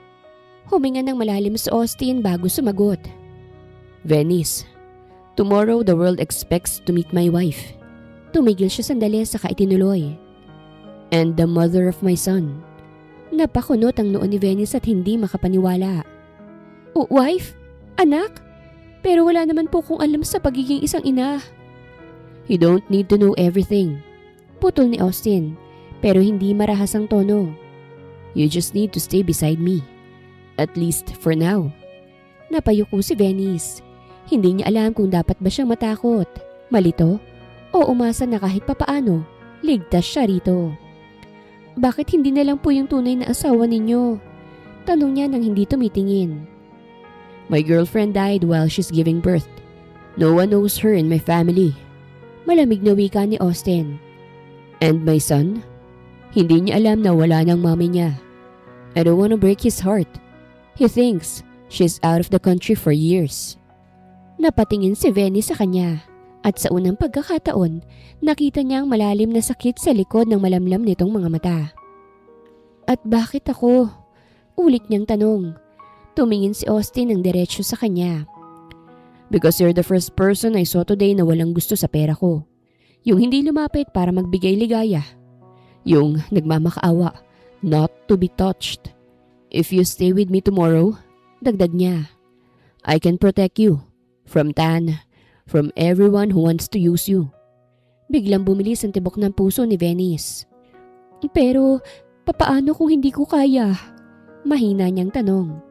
Huminga ng malalim si Austin bago sumagot. Venice, tomorrow the world expects to meet my wife. Tumigil siya sandali saka itinuloy. And the mother of my son. Napakunot ang noo ni Venice at hindi makapaniwala. Wife? Anak? Pero wala naman po kong alam sa pagiging isang ina. You don't need to know everything. Putol ni Austin, pero hindi marahas ang tono. You just need to stay beside me. At least for now. Napayuko si Venice. Hindi niya alam kung dapat ba siyang matakot, malito, o umasa na kahit papaano, ligtas siya rito. Bakit hindi na lang po yung tunay na asawa ninyo? Tanong niya nang hindi tumitingin. My girlfriend died while she's giving birth. No one knows her in my family. Malamig na wika ni Austin. And my son? Hindi niya alam na wala ng mami niya. I don't want to break his heart. He thinks she's out of the country for years. Napatingin si Venice sa kanya at sa unang pagkakataon, nakita niya ang malalim na sakit sa likod ng malamlam nitong mga mata. At bakit ako? Ulit niyang tanong. Tumingin si Austin ng diretsyo sa kanya. Because you're the first person I saw today na walang gusto sa pera ko. Yung hindi lumapit para magbigay ligaya. Yung nagmamakaawa, not to be touched. If you stay with me tomorrow, dagdag niya, I can protect you from Tan, from everyone who wants to use you. Biglang bumilis ang tibok ng puso ni Venice. Pero, papaano kung hindi ko kaya? Mahina niyang tanong.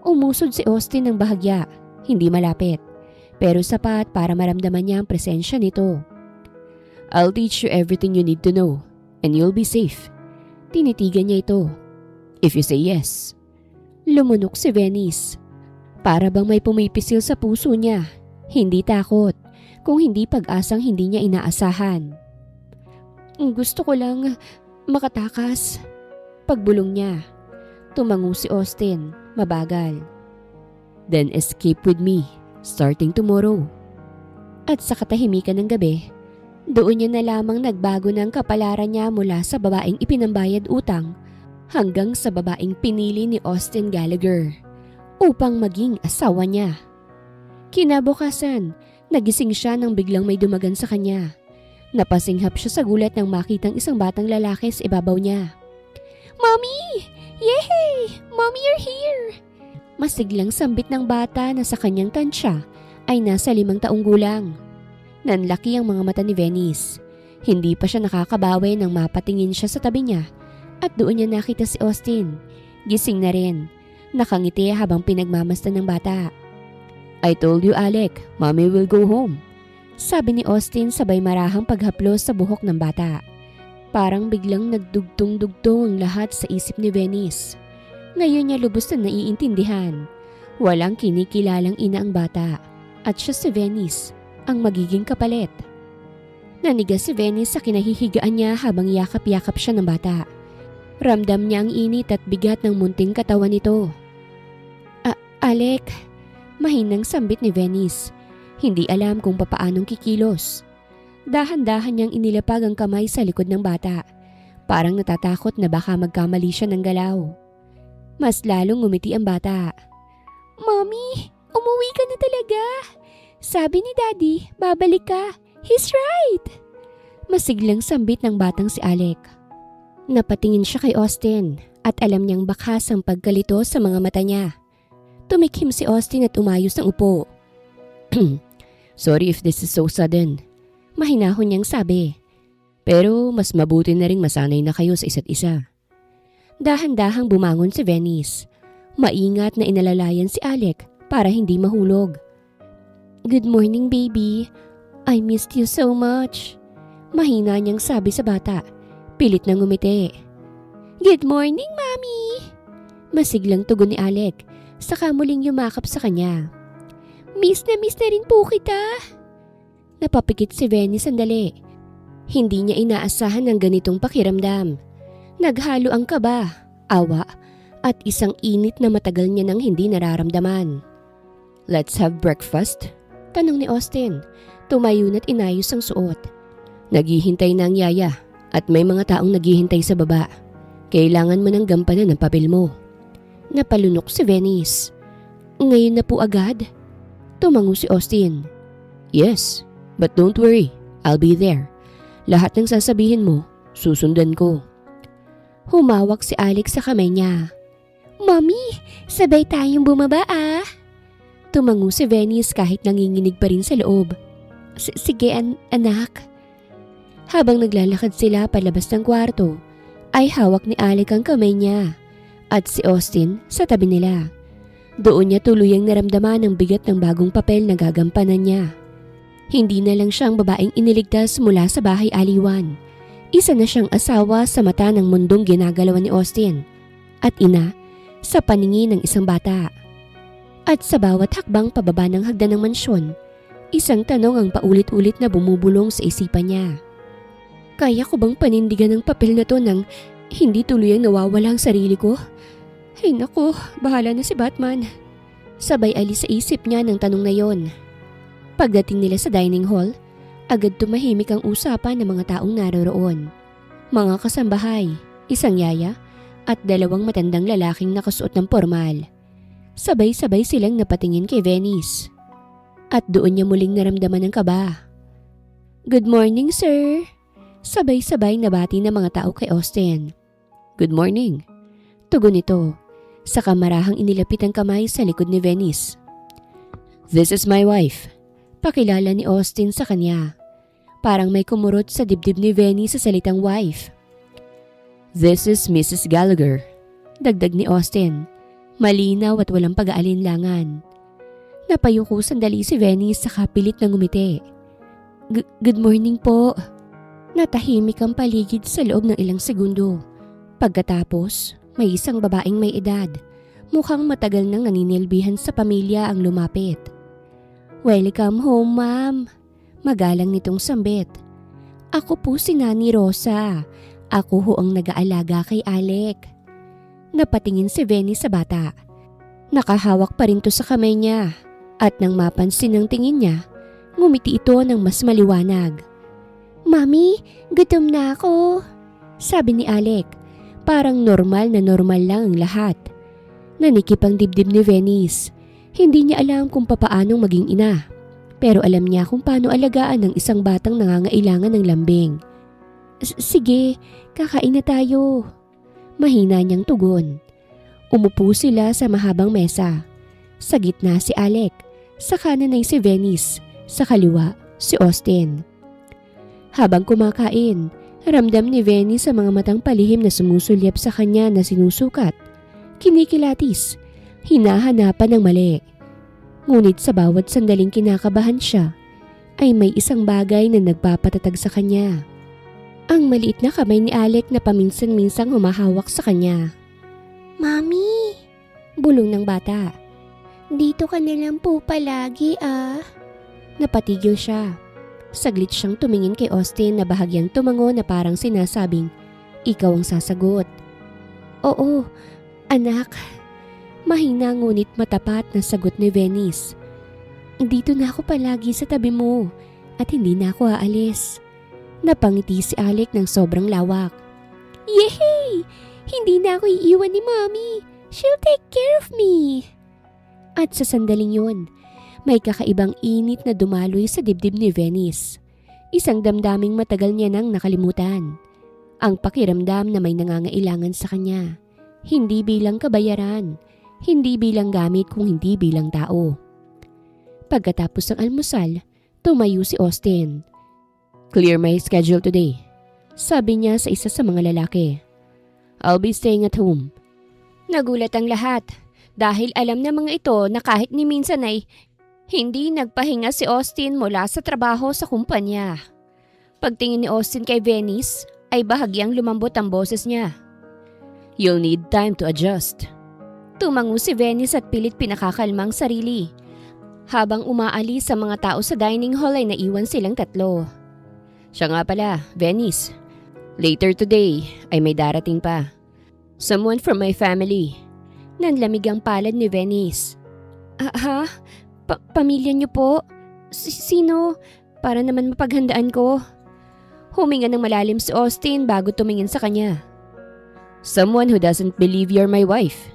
Umusod si Austin ng bahagya, hindi malapit, pero sapat para maramdaman niya ang presensya nito. I'll teach you everything you need to know and you'll be safe. Tinitigan niya ito. If you say yes. Lumunok si Venice. Para bang may pumipisil sa puso niya. Hindi takot, kung hindi pag-asang hindi niya inaasahan. Gusto ko lang makatakas. Pagbulong niya. Tumango si Austin, mabagal. Then escape with me, starting tomorrow. At sa katahimikan ng gabi, doon niya na lamang nagbago ng kapalaran niya mula sa babaeng ipinambayad utang hanggang sa babaeng pinili ni Austin Gallagher upang maging asawa niya. Kinabukasan, nagising siya nang biglang may dumagan sa kanya. Napasinghap siya sa gulat nang makitang isang batang lalaki sa ibabaw niya. Mommy! Yay! Mommy, you're here! Masiglang sambit ng bata na sa kanyang tansya ay nasa 5 taong gulang. Nanlaki ang mga mata ni Venice. Hindi pa siya nakakabawi nang mapatingin siya sa tabi niya at doon niya nakita si Austin. Gising na rin. Nakangiti habang pinagmamasdan ng bata. I told you, Alec, Mommy will go home. Sabi ni Austin sabay marahang paghaplos sa buhok ng bata. Parang biglang nagdugtong-dugtong ang lahat sa isip ni Venice. Ngayon niya lubos na naiintindihan. Walang kinikilalang ina ang bata at siya si Venice ang magiging kapalit. Nanigas si Venice sa kinahihigaan niya habang yakap-yakap siya ng bata. Ramdam niya ang init at bigat ng munting katawan nito. Alec, mahinang sambit ni Venice. Hindi alam kung papaanong kikilos. Dahan-dahan niyang inilapag ang kamay sa likod ng bata. Parang natatakot na baka magkamali siya ng galaw. Mas lalong ngumiti ang bata. Mommy, umuwi ka na talaga. Sabi ni Daddy, babalik ka. He's right. Masiglang sambit ng batang si Alec. Napatingin siya kay Austin at alam niyang bakas ang pagkalito sa mga mata niya. Tumikhim si Austin at umayos ng upo. Sorry if this is so sudden. Mahinahon niyang sabi. Pero mas mabuti na ring masanay na kayo sa isa't isa. Dahan-dahang bumangon si Venice. Maingat na inalalayan si Alec para hindi mahulog. Good morning, baby. I missed you so much. Mahina niyang sabi sa bata. Pilit na ngumiti. Good morning, Mommy. Masiglang tugon ni Alec. Saka muling yumakap sa kanya. Miss na rin po kita. Napapikit si Venice sandali. Hindi niya inaasahan ng ganitong pakiramdam. Naghalo ang kaba, awa, at isang init na matagal niya nang hindi nararamdaman. Let's have breakfast? Tanong ni Austin. Tumayo na't inayos ang suot. Naghihintay na ang yaya at may mga taong naghihintay sa baba. Kailangan mo ng gampanan ng papel mo. Napalunok si Venice. Ngayon na po agad? Tumango si Austin. Yes, but don't worry. I'll be there. Lahat ng sasabihin mo, susundan ko. Humawak si Alex sa kamay niya. Mommy, sabay tayong bumaba ah. Tumango si Venice kahit nanginginig pa rin sa loob. Sige anak. Habang naglalakad sila palabas ng kwarto, ay hawak ni Alec ang kamay niya at si Austin sa tabi nila. Doon niya tuluyang naramdaman ang bigat ng bagong papel na gagampanan niya. Hindi na lang siyang babaeng iniligtas mula sa bahay aliwan. Isa na siyang asawa sa mata ng mundong ginagalawan ni Austin at ina sa paningin ng isang bata. At sa bawat hakbang pababa ng hagdan ng mansyon, isang tanong ang paulit-ulit na bumubulong sa isipan niya. Kaya ko bang panindigan ng papel na to nang hindi tuluyang nawawala ang sarili ko? Ay naku, bahala na si Batman. Sabay alis sa isip niya ng tanong na yon. Pagdating nila sa dining hall, agad tumahimik ang usapan ng mga taong naroroon. Mga kasambahay, isang yaya, at 2 matandang lalaking nakasuot ng pormal. Sabay-sabay silang napatingin kay Venice. At doon niya muling naramdaman ng kaba. Good morning, sir. Sabay-sabay nabati ng mga tao kay Austin. Good morning. Tugon nito. Saka marahang inilapit ang kamay sa likod ni Venice. This is my wife. Pakilala ni Austin sa kanya. Parang may kumurot sa dibdib ni Venice sa salitang wife. This is Mrs. Gallagher. Dagdag ni Austin. Malinaw at walang pag-aalinlangan. Napayuko sandali si Venice sa kapilit na ngumiti. Good morning po. Natahimik ang paligid sa loob ng ilang segundo. Pagkatapos, may isang babaeng may edad, mukhang matagal nang naninilbihan sa pamilya ang lumapit. "Welcome home, ma'am." Magalang nitong sambit. "Ako po si Nani Rosa. Ako ho ang nag-aalaga kay Alec." Napatingin si Venny sa bata. Nakahawak pa rin to sa kamay niya at nang mapansin ng tingin niya, ngumiti ito ng mas maliwanag. "Mami, gutom na ako," sabi ni Alec. Parang normal lang ang lahat. Nanikip ang dibdib ni Venice. Hindi niya alam kung papaanong maging ina. Pero alam niya kung paano alagaan ng isang batang nangangailangan ng lambing. Sige, kakain na tayo." Mahina niyang tugon. Umupo sila sa mahabang mesa. Sa gitna si Alec, sa kanan ay si Venice, sa kaliwa si Austin. Habang kumakain, ramdam ni Venny sa mga matang palihim na sumusulyap sa kanya na sinusukat, kinikilatis, hinahanapan ng mali. Ngunit sa bawat sandaling kinakabahan siya, ay may isang bagay na nagpapatatag sa kanya. Ang maliit na kamay ni Alec na paminsan-minsang humahawak sa kanya. "Mami," bulong ng bata. "Dito ka na lang po palagi ah." Napatigil siya. Saglit siyang tumingin kay Austin na bahagyang tumango na parang sinasabing, "Ikaw ang sasagot." "Oo, anak." Mahina ngunit matapat na sagot ni Venice. "Dito na ako palagi sa tabi mo at hindi na ako aalis." Napangiti si Alec ng sobrang lawak. "Yehey! Hindi na ako iiwan ni Mommy. She'll take care of me." At sa sandaling yun, may kakaibang init na dumaloy sa dibdib ni Venice. Isang damdaming matagal niya nang nakalimutan. Ang pakiramdam na may nangangailangan sa kanya. Hindi bilang kabayaran, hindi bilang gamit kung hindi bilang tao. Pagkatapos ng almusal, tumayo si Austin. "Clear my schedule today," sabi niya sa isa sa mga lalaki. "I'll be staying at home." Nagulat ang lahat dahil alam ng mga ito na kahit ni minsan ay hindi nagpahinga si Austin mula sa trabaho sa kumpanya. Pagtingin ni Austin kay Venice ay bahagyang lumambot ang boses niya. "You'll need time to adjust." Tumango si Venice at pilit pinakakalmang sarili. Habang umaalis sa mga tao sa dining hall ay naiwan silang tatlo. "Siya nga pala, Venice. Later today ay may darating pa. Someone from my family." Nanlamig ang palad ni Venice. Ha? Pamilya niyo po? Sino? Para naman mapaghandaan ko." Huminga ng malalim si Austin bago tumingin sa kanya. "Someone who doesn't believe you're my wife."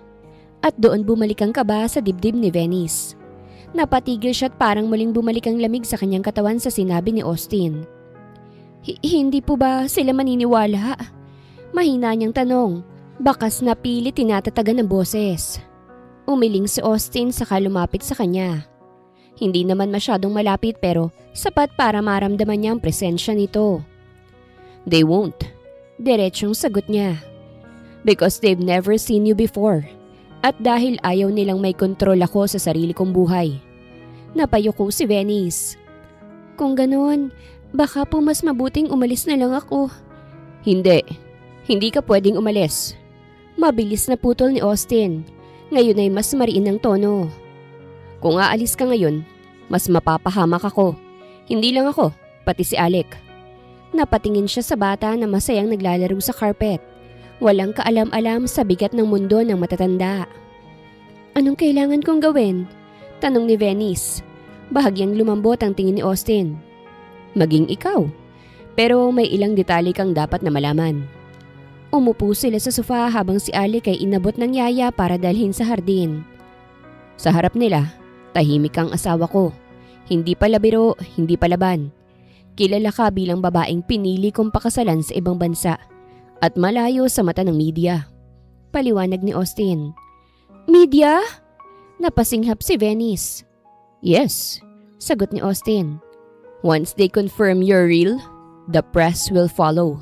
At doon bumalik ang kaba sa dibdib ni Venice. Napatigil siya at parang muling bumalik ang lamig sa kanyang katawan sa sinabi ni Austin. Hindi po ba sila maniniwala?" Mahina niyang tanong. Bakas na pilit tinatatagan ng boses. Umiling si Austin saka lumapit sa kanya. Hindi naman masyadong malapit pero sapat para maramdaman niya ang presensya nito. "They won't." Diretsyong sagot niya. "Because they've never seen you before. At dahil ayaw nilang may kontrol ako sa sarili kong buhay." Napayuko si Venice. "Kung ganoon, baka po mas mabuting umalis na lang ako." Hindi ka pwedeng umalis." Mabilis na putol ni Austin. Ngayon ay mas mariin ang tono. "Kung aalis ka ngayon, mas mapapahamak ako. Hindi lang ako, pati si Alec." Napatingin siya sa bata na masayang naglalaro sa carpet. Walang kaalam-alam sa bigat ng mundo ng matatanda. "Anong kailangan kong gawin?" tanong ni Venice. Bahagyang lumambot ang tingin ni Austin. "Maging ikaw. Pero may ilang detalye kang dapat na malaman." Umupo sila sa sofa habang si Alec ay inabot ng yaya para dalhin sa hardin. Sa harap nila, tahimik ang asawa ko. Hindi pala biro, hindi palaban. Kilala ka bilang babaeng pinili kong pakasalan sa ibang bansa at malayo sa mata ng media. Paliwanag ni Austin. "Media?" Napasinghap si Venice. "Yes," sagot ni Austin. "Once they confirm you're real, the press will follow."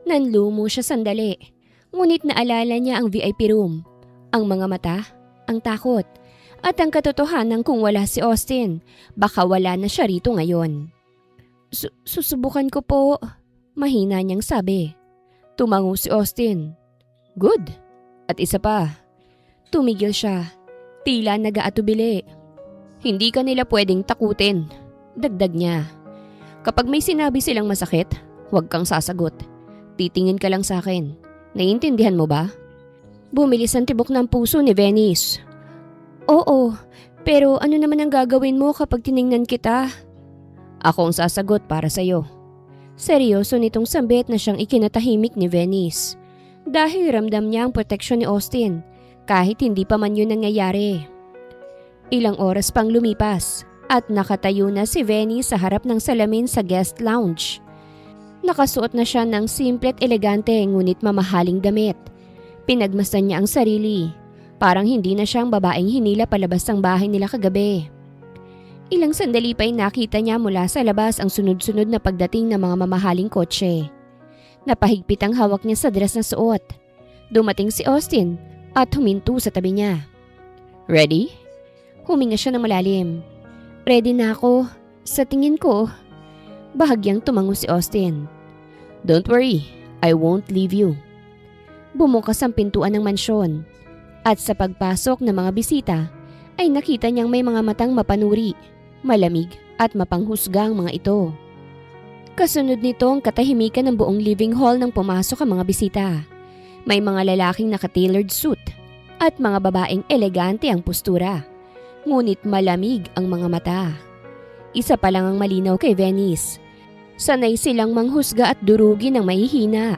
Nanlumo siya sandali, ngunit naalala niya ang VIP room, ang mga mata, ang takot, at ang katotohanan kung wala si Austin, baka wala na siya rito ngayon. Susubukan ko po," Mahina niyang sabi. Tumango si Austin. Good. At isa pa. Tumigil siya. Tila nag-aatubili. Hindi ka nila pwedeng takutin. Dagdag niya. Kapag may sinabi silang masakit, huwag kang sasagot. Titingin ka lang sa akin. Naiintindihan mo ba? Bumilis ang tibok ng puso ni Venice. Oo, pero ano naman ang gagawin mo kapag tiningnan kita? Ako ang sasagot para sa'yo. Seryoso nitong sambit na siyang ikinatahimik ni Venice. Dahil ramdam niya ang proteksyon ni Austin kahit hindi pa man yun nangyayari. Ilang oras pang lumipas at nakatayo na si Venice sa harap ng salamin sa guest lounge. Nakasuot na siya ng simple at elegante ngunit mamahaling damit. Pinagmasdan niya ang sarili. Parang hindi na siyang babaeng hinila palabas ng bahay nila kagabi. Ilang sandali pa'y nakita niya mula sa labas ang sunod-sunod na pagdating ng mga mamahaling kotse. Napahigpit ang hawak niya sa dress na suot. Dumating si Austin at huminto sa tabi niya. Ready? Huminga siya ng malalim. Ready na ako. Sa tingin ko. Bahagyang tumango si Austin. Don't worry, I won't leave you. Bumukas ang pintuan ng mansyon. At sa pagpasok ng mga bisita, ay nakita niyang may mga matang mapanuri, malamig at mapanghusga ang mga ito. Kasunod nito ang katahimikan ng buong living hall nang pumasok ang mga bisita. May mga lalaking naka-tailored suit at mga babaeng elegante ang postura. Ngunit malamig ang mga mata. Isa pa lang ang malinaw kay Venice. Sanay silang manghusga at durugin ng mahihina.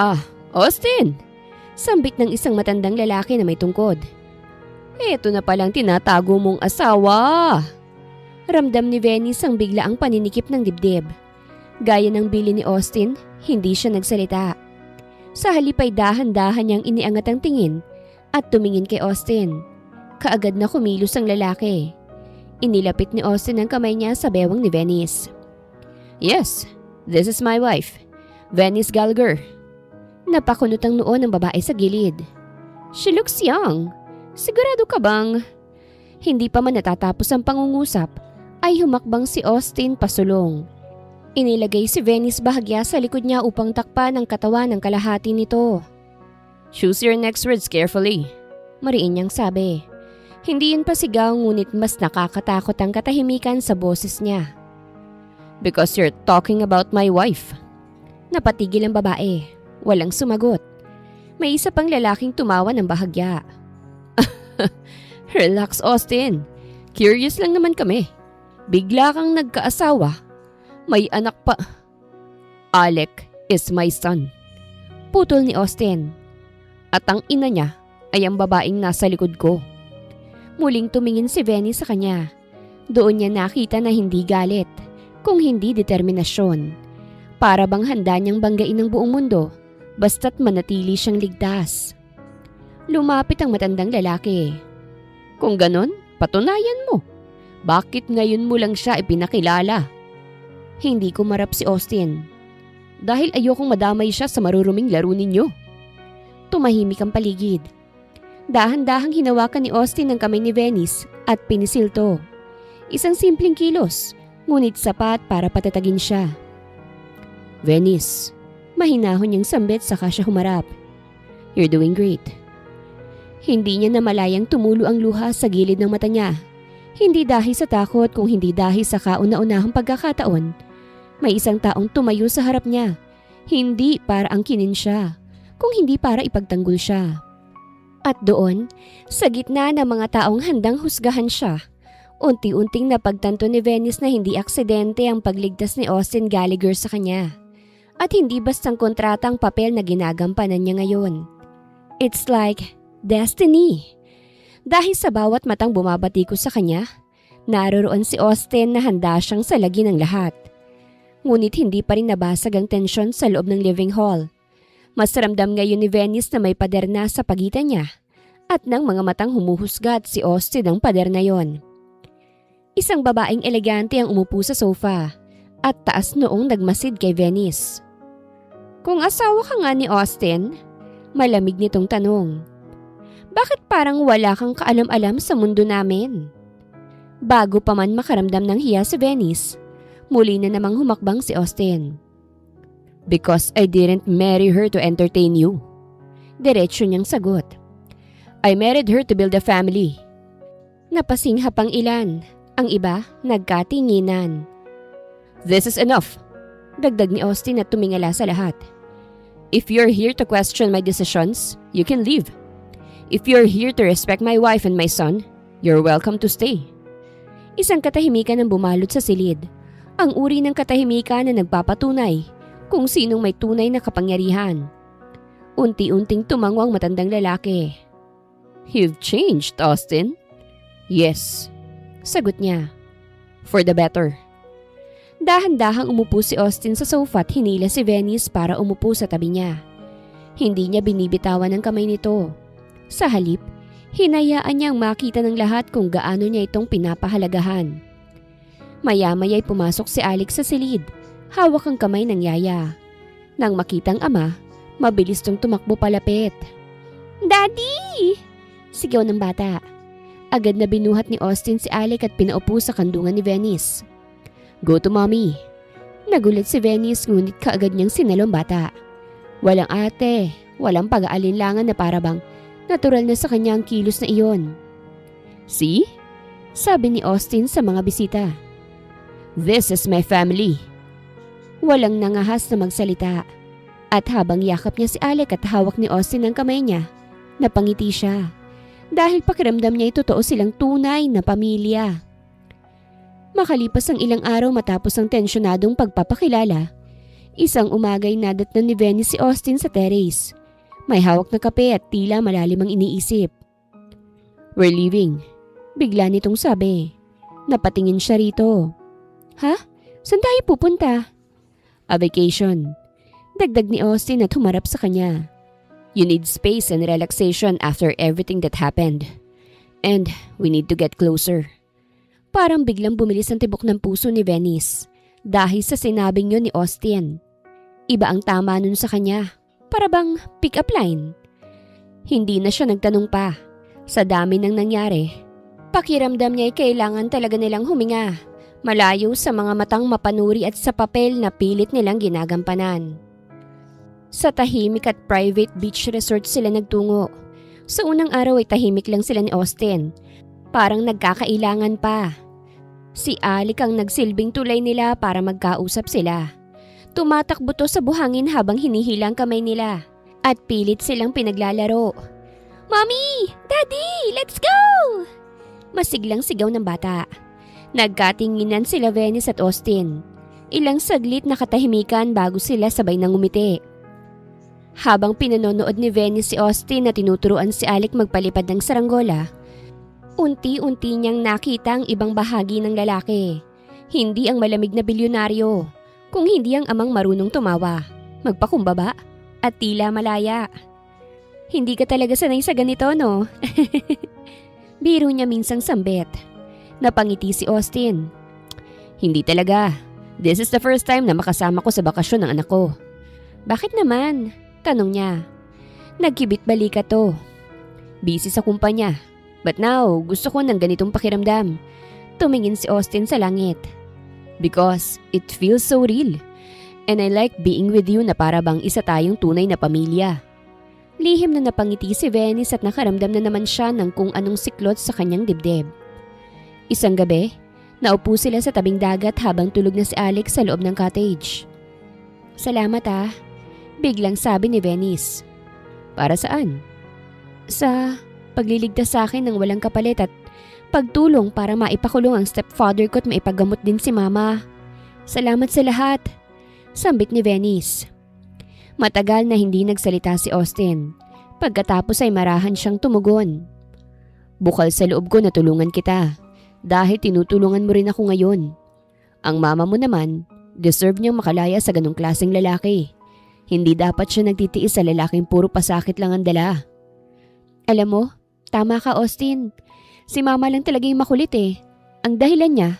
Ah, Austin! Sambit ng isang matandang lalaki na may tungkod. Eto na palang tinatago mong asawa! Ramdam ni Venice ang biglaang paninikip ng dibdib. Gaya ng bili ni Austin, hindi siya nagsalita. Sa halip ay dahan-dahan niyang iniangat ang tingin at tumingin kay Austin. Kaagad na kumilos ang lalaki. Inilapit ni Austin ang kamay niya sa bewang ni Venice. Yes, this is my wife, Venice Gallagher. Napakunot ang noo ng babae sa gilid. She looks young. Sigurado ka bang? Hindi pa man natatapos ang pangungusap, ay humakbang si Austin pasulong. Inilagay si Venice bahagya sa likod niya upang takpan ang katawan ng kalahati nito. Choose your next words carefully, mariin niyang sabi. Hindi yun pasigaw ngunit mas nakakatakot ang katahimikan sa boses niya. Because you're talking about my wife. Napatigil ang babae. Walang sumagot. May isa pang lalaking tumawa ng bahagya. Relax, Austin. Curious lang naman kami. Bigla kang nagkaasawa. May anak pa. Alec is my son. Putol ni Austin. At ang ina niya ay ang babaeng nasa likod ko. Muling tumingin si Venice sa kanya. Doon niya nakita na hindi galit, kung hindi determinasyon. Para bang handa niyang banggain ng buong mundo, basta't manatili siyang ligtas. Lumapit ang matandang lalaki. Kung ganon, patunayan mo. Bakit ngayon mo lang siya ipinakilala? Hindi ko marap si Austin. Dahil ayokong madamay siya sa maruruming laro ninyo. Tumahimik ang paligid. Dahan-dahang hinawakan ni Austin ang kamay ni Venice at pinisilto. Isang simpleng kilos, ngunit sapat para patatagin siya. Venice, mahinahon niyang sambit saka siya humarap. You're doing great. Hindi niya namalayang tumulo ang luha sa gilid ng mata niya. Hindi dahil sa takot kung hindi dahil sa kauna-unahang pagkakataon. May isang taong tumayo sa harap niya. Hindi para angkinin siya, kung hindi para ipagtanggol siya. At doon, sa gitna ng mga taong handang husgahan siya, unti-unting napagtanto ni Venice na hindi aksidente ang pagligtas ni Austin Gallagher sa kanya. At hindi bastang kontratang papel na ginagampanan niya ngayon. It's like destiny. Dahil sa bawat matang bumabati ko sa kanya, naroroon si Austin na handa siyang salagi ng lahat. Ngunit hindi pa rin nabasag ang tensyon sa loob ng living hall. Mas ramdam ngayon ni Venice na may pader na sa pagitan niya at ng mga matang humuhusga at si Austin ang pader na yon. Isang babaeng elegante ang umupo sa sofa at taas noong nagmasid kay Venice. Kung asawa ka nga ni Austin, malamig nitong tanong. Bakit parang wala kang kaalam-alam sa mundo namin? Bago pa man makaramdam ng hiya si Venice, muli na namang humakbang si Austin. Because I didn't marry her to entertain you. Diretso niyang sagot. I married her to build a family. Napasingha pang ilan. Ang iba, nagkatinginan. This is enough. Dagdag ni Austin at tumingala sa lahat. If you're here to question my decisions, you can leave. If you're here to respect my wife and my son, you're welcome to stay. Isang katahimikan ang bumalot sa silid. Ang uri ng katahimikan na nagpapatunay kung sinong may tunay na kapangyarihan. Unti-unting tumango ang matandang lalaki. You've changed, Austin. Yes, sagot niya. For the better. Dahan-dahang umupo si Austin sa sofa at hinila si Venice para umupo sa tabi niya. Hindi niya binibitawan ang kamay nito. Sa halip, hinayaan niyang makita ng lahat kung gaano niya itong pinapahalagahan. Maya-maya'y pumasok si Alex sa silid, hawak ang kamay ng yaya. Nang makitang ama, mabilis tong tumakbo palapit. Daddy! Sigaw ng bata. Agad na binuhat ni Austin si Alex at pinaupo sa kandungan ni Venice. Go to mommy. Nagulat si Venice ngunit kaagad niyang sinalong bata. Walang ate, walang pag-aalinlangan na parabang natural na sa kanya ang kilos na iyon. See? Sabi ni Austin sa mga bisita. This is my family. Walang nangahas na magsalita. At habang yakap niya si Alec at hawak ni Austin ang kamay niya, napangiti siya. Dahil pakiramdam niya totoo silang tunay na pamilya. Makalipas ang ilang araw matapos ang tensyonadong pagpapakilala, isang umagay nadat na ni Venice si Austin sa terrace. May hawak na kape at tila malalim ang iniisip. We're leaving. Bigla nitong sabi. Napatingin siya rito. Ha? Saan tayo pupunta? A vacation. Dagdag ni Austin at humarap sa kanya. You need space and relaxation after everything that happened. And we need to get closer. Parang biglang bumilis ang tibok ng puso ni Venice dahil sa sinabing yun ni Austin. Iba ang tama nun sa kanya. Para bang pick-up line. Hindi na siya nagtanong pa. Sa dami ng nangyari, pakiramdam niya ay kailangan talaga nilang huminga. Malayo sa mga matang mapanuri at sa papel na pilit nilang ginagampanan. Sa tahimik at private beach resort sila nagtungo. Sa unang araw ay tahimik lang sila ni Austin. Parang nagkakailangan pa. Si Alec ang nagsilbing tulay nila para magkausap sila. Tumatakbo to sa buhangin habang hinihila ang kamay nila. At pilit silang pinaglalaro. Mommy! Daddy! Let's go! Masiglang sigaw ng bata. Nagkatinginan sila Venice at Austin. Ilang saglit na katahimikan bago sila sabay nang ngumiti. Habang pinanonood ni Venice si Austin na tinuturuan si Alec magpalipad ng saranggola, unti-unti niyang nakita ang ibang bahagi ng lalaki. Hindi ang malamig na bilyonaryo, kung hindi ang amang marunong tumawa, magpakumbaba, at tila malaya. Hindi ka talaga sanay sa ganito, no? Biro niya minsang sambit. Napangiti si Austin. Hindi talaga. This is the first time na makasama ko sa bakasyon ng anak ko. Bakit naman? Tanong niya. Nagkibit balika to. Busy sa kumpanya. But now, gusto ko ng ganitong pakiramdam. Tumingin si Austin sa langit. Because it feels so real. And I like being with you na para bang isa tayong tunay na pamilya. Lihim na napangiti si Venice at nakaramdam na naman siya ng kung anong siklot sa kanyang dibdib. Isang gabi, naupo sila sa tabing dagat habang tulog na si Alex sa loob ng cottage. Salamat biglang sabi ni Venice. Para saan? Sa pagliligtas sa akin ng walang kapalit at pagtulong para maipakulong ang stepfather ko at maipagamot din si mama. Salamat sa lahat, sambit ni Venice. Matagal na hindi nagsalita si Austin. Pagkatapos ay marahan siyang tumugon. Bukal sa loob ko na tulungan kita dahil tinutulungan mo rin ako ngayon. Ang mama mo naman, deserve niyang makalaya sa ganong klaseng lalaki. Hindi dapat siya nagtitiis sa lalaking puro pasakit lang ang dala. Alam mo, tama ka Austin. Si mama lang talaga yung makulit Ang dahilan niya,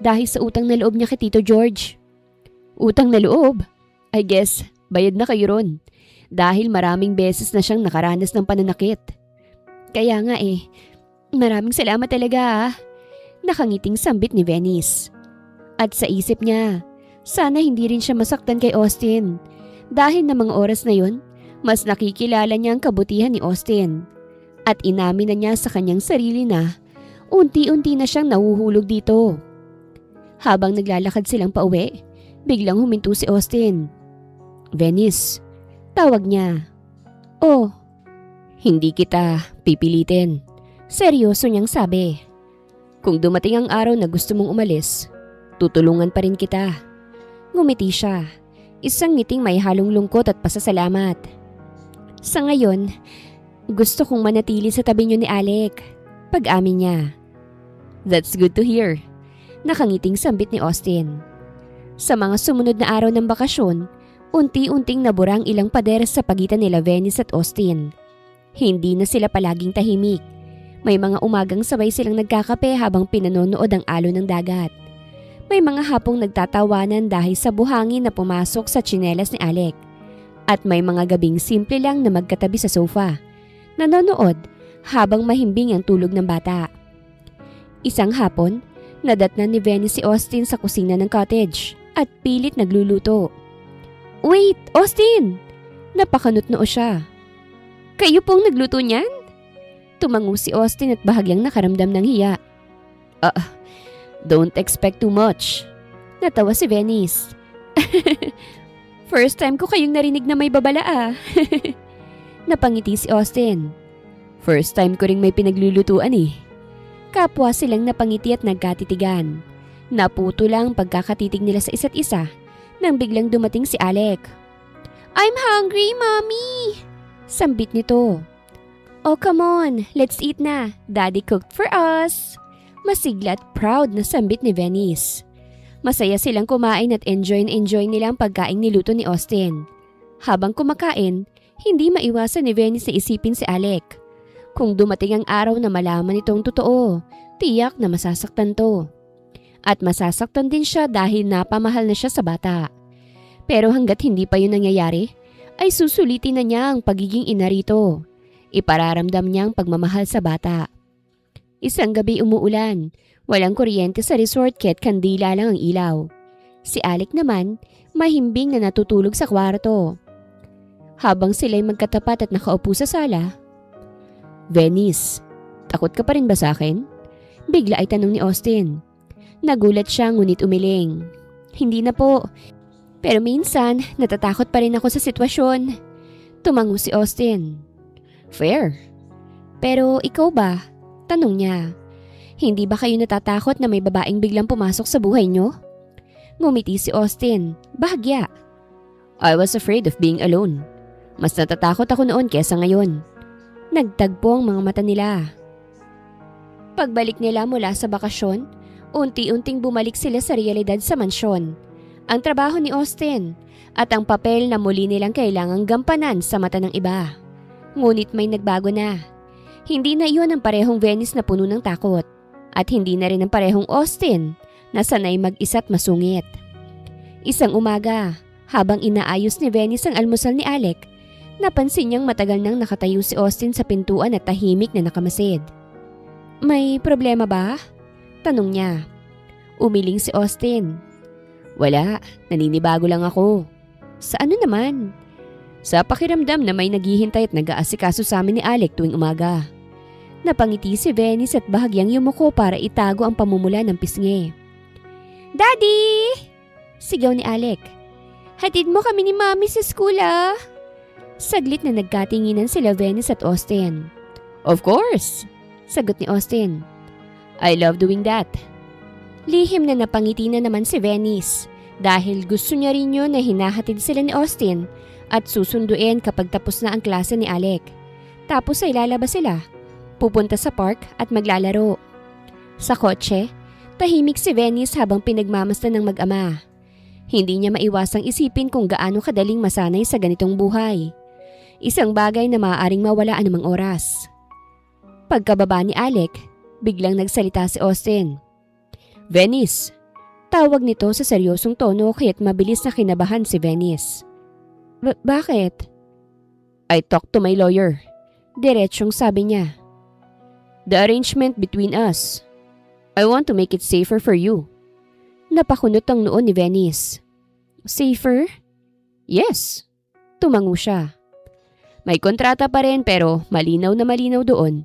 dahil sa utang na loob niya kay Tito George. Utang na loob? I guess, bayad na kayo ron. Dahil maraming beses na siyang nakaranas ng pananakit. Kaya nga maraming salamat talaga Nakangiting sambit ni Venice. At sa isip niya, sana hindi rin siya masaktan kay Austin. Dahil na mga oras na yun, mas nakikilala niya ang kabutihan ni Austin. At inamin na niya sa kanyang sarili na unti-unti na siyang nahuhulog dito. Habang naglalakad silang pauwi, biglang huminto si Austin. "Venice," tawag niya. "Oh, hindi kita pipilitin," seryoso niyang sabi. "Kung dumating ang araw na gusto mong umalis, tutulungan pa rin kita." Ngumiti siya, isang ngiting may halong lungkot at pasasalamat. "Sa ngayon, gusto kong manatili sa tabi niyo ni Alec," pag-amin niya. "That's good to hear," nakangiting sambit ni Austin. Sa mga sumunod na araw ng bakasyon, unti-unting nabura ang ilang pader sa pagitan nila Venice at Austin. Hindi na sila palaging tahimik. May mga umagang sabay silang nagkakape habang pinanonood ang alon ng dagat. May mga hapong nagtatawanan dahil sa buhangin na pumasok sa tsinelas ni Alec. At may mga gabing simple lang na magkatabi sa sofa, nanonood habang mahimbing ang tulog ng bata. Isang hapon, nadatnan ni Venice si Austin sa kusina ng cottage at pilit nagluluto. "Wait, Austin!" Napakanot-noo siya. "Kayo pong nagluto niyan?" Tumango si Austin at bahagyang nakaramdam ng hiya. "Don't expect too much," natawa si Venice. "First time ko kayong narinig na may babala ah." Napangiti si Austin. "First time ko ring may pinaglulutuan eh." Kapwa silang napangiti at nagkatitigan. Naputo lang pagkakatitig nila sa isa't isa nang biglang dumating si Alec. "I'm hungry, Mommy!" Sambit nito. "Oh, come on, let's eat na. Daddy cooked for us." Masigla at proud na sambit ni Venice. Masaya silang kumain at enjoy nila ang pagkain niluto ni Austin. Habang kumakain, hindi maiwasan ni Venice na isipin si Alec. Kung dumating ang araw na malaman itong totoo, tiyak na masasaktan to. At masasaktan din siya dahil napamahal na siya sa bata. Pero hanggat hindi pa yun nangyayari, ay susulitin na niya ang pagiging ina rito. Ipararamdam niya ang pagmamahal sa bata. Isang gabi umuulan. Walang kuryente sa resort kaya't kandila lang ang ilaw. Si Alec naman, mahimbing na natutulog sa kwarto. Habang sila'y magkatapat at nakaupo sa sala, "Venice, takot ka pa rin ba sa akin?" Bigla ay tanong ni Austin. Nagulat siya ngunit umiling. "Hindi na po. Pero minsan, natatakot pa rin ako sa sitwasyon." Tumango si Austin. "Fair. Pero ikaw ba?" Tanong niya. "Hindi ba kayo natatakot na may babaeng biglang pumasok sa buhay niyo?" Ngumiti si Austin, bahagya. "I was afraid of being alone. Mas natatakot ako noon kesa ngayon." Nagtagpo ang mga mata nila. Pagbalik nila mula sa bakasyon, unti-unting bumalik sila sa realidad sa mansyon. Ang trabaho ni Austin at ang papel na muli nilang kailangang gampanan sa mata ng iba. Ngunit may nagbago na. Hindi na iyon ang parehong Venice na puno ng takot. At hindi na rin ang parehong Austin na sanay mag-isa't masungit. Isang umaga, habang inaayos ni Venice ang almusal ni Alec, napansin niyang matagal nang nakatayo si Austin sa pintuan at tahimik na nakamasid. "May problema ba?" Tanong niya. Umiling si Austin. "Wala, naninibago lang ako." "Sa ano naman?" "Sa pakiramdam na may naghihintay at nag-aasikaso sa amin ni Alec tuwing umaga." Napangiti si Venice at bahagyang yumuko para itago ang pamumula ng pisngi. "Daddy!" Sigaw ni Alec. "Hatid mo kami ni Mommy sa school ah." Saglit na nagkatinginan sila Venice at Austin. "Of course!" Sagot ni Austin. "I love doing that." Lihim na napangiti na naman si Venice dahil gusto niya rin yun na hinahatid sila ni Austin at susunduin kapag tapos na ang klase ni Alec. Tapos ay lalabas sila. Pupunta sa park at maglalaro. Sa kotse, tahimik si Venice habang pinagmamasdan ng mag-ama. Hindi niya maiwasang isipin kung gaano kadaling masanay sa ganitong buhay. Isang bagay na maaaring mawala anumang oras. Pagkababa ni Alec, biglang nagsalita si Austin. "Venice." Tawag nito sa seryosong tono kaya't mabilis na kinabahan si Venice. Bakit?" "I talked to my lawyer." Diretsyong sabi niya. "The arrangement between us. I want to make it safer for you." Napakunot ang noon ni Venice. "Safer?" "Yes. Tumango siya. May kontrata pa rin pero malinaw na malinaw doon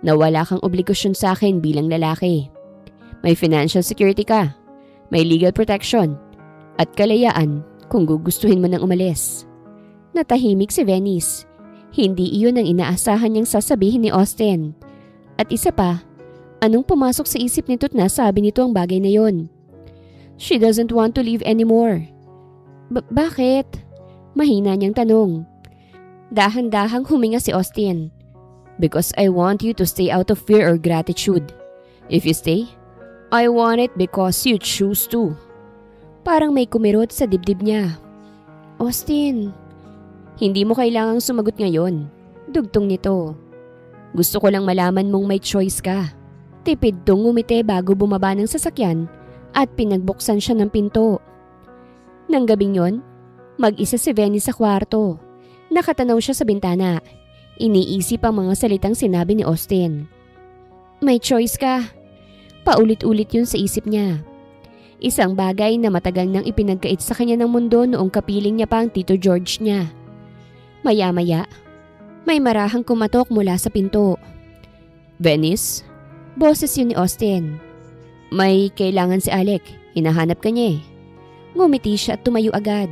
na wala kang obligasyon sa akin bilang lalaki. May financial security ka, may legal protection, at kalayaan kung gugustuhin mo nang umalis. Natahimik si Venice. Hindi iyon ang inaasahan niyang sasabihin ni Austin. At isa pa, anong pumasok sa isip nito't nasabi nito ang bagay na yon? She doesn't want to leave anymore. Bakit? Mahina niyang tanong. Dahan-dahang huminga si Austin. Because I want you to stay out of fear or gratitude. If you stay, I want it because you choose to. Parang may kumirot sa dibdib niya. Austin, hindi mo kailangang sumagot ngayon. Dugtong nito. Gusto ko lang malaman mong may choice ka. Tipid tong ngumiti bago bumaba ng sasakyan at pinagbuksan siya ng pinto. Nang gabing yon, mag-isa si Venice sa kwarto. Nakatanaw siya sa bintana. Iniisip ang mga salitang sinabi ni Austin. May choice ka. Paulit-ulit yun sa isip niya. Isang bagay na matagal nang ipinagkait sa kanya ng mundo noong kapiling niya pa ang Tito George niya. Maya-maya, may marahang kumatok mula sa pinto. Venice? Boses yun ni Austin. May kailangan si Alec. Hinahanap ka niya eh. Ngumiti siya at tumayo agad.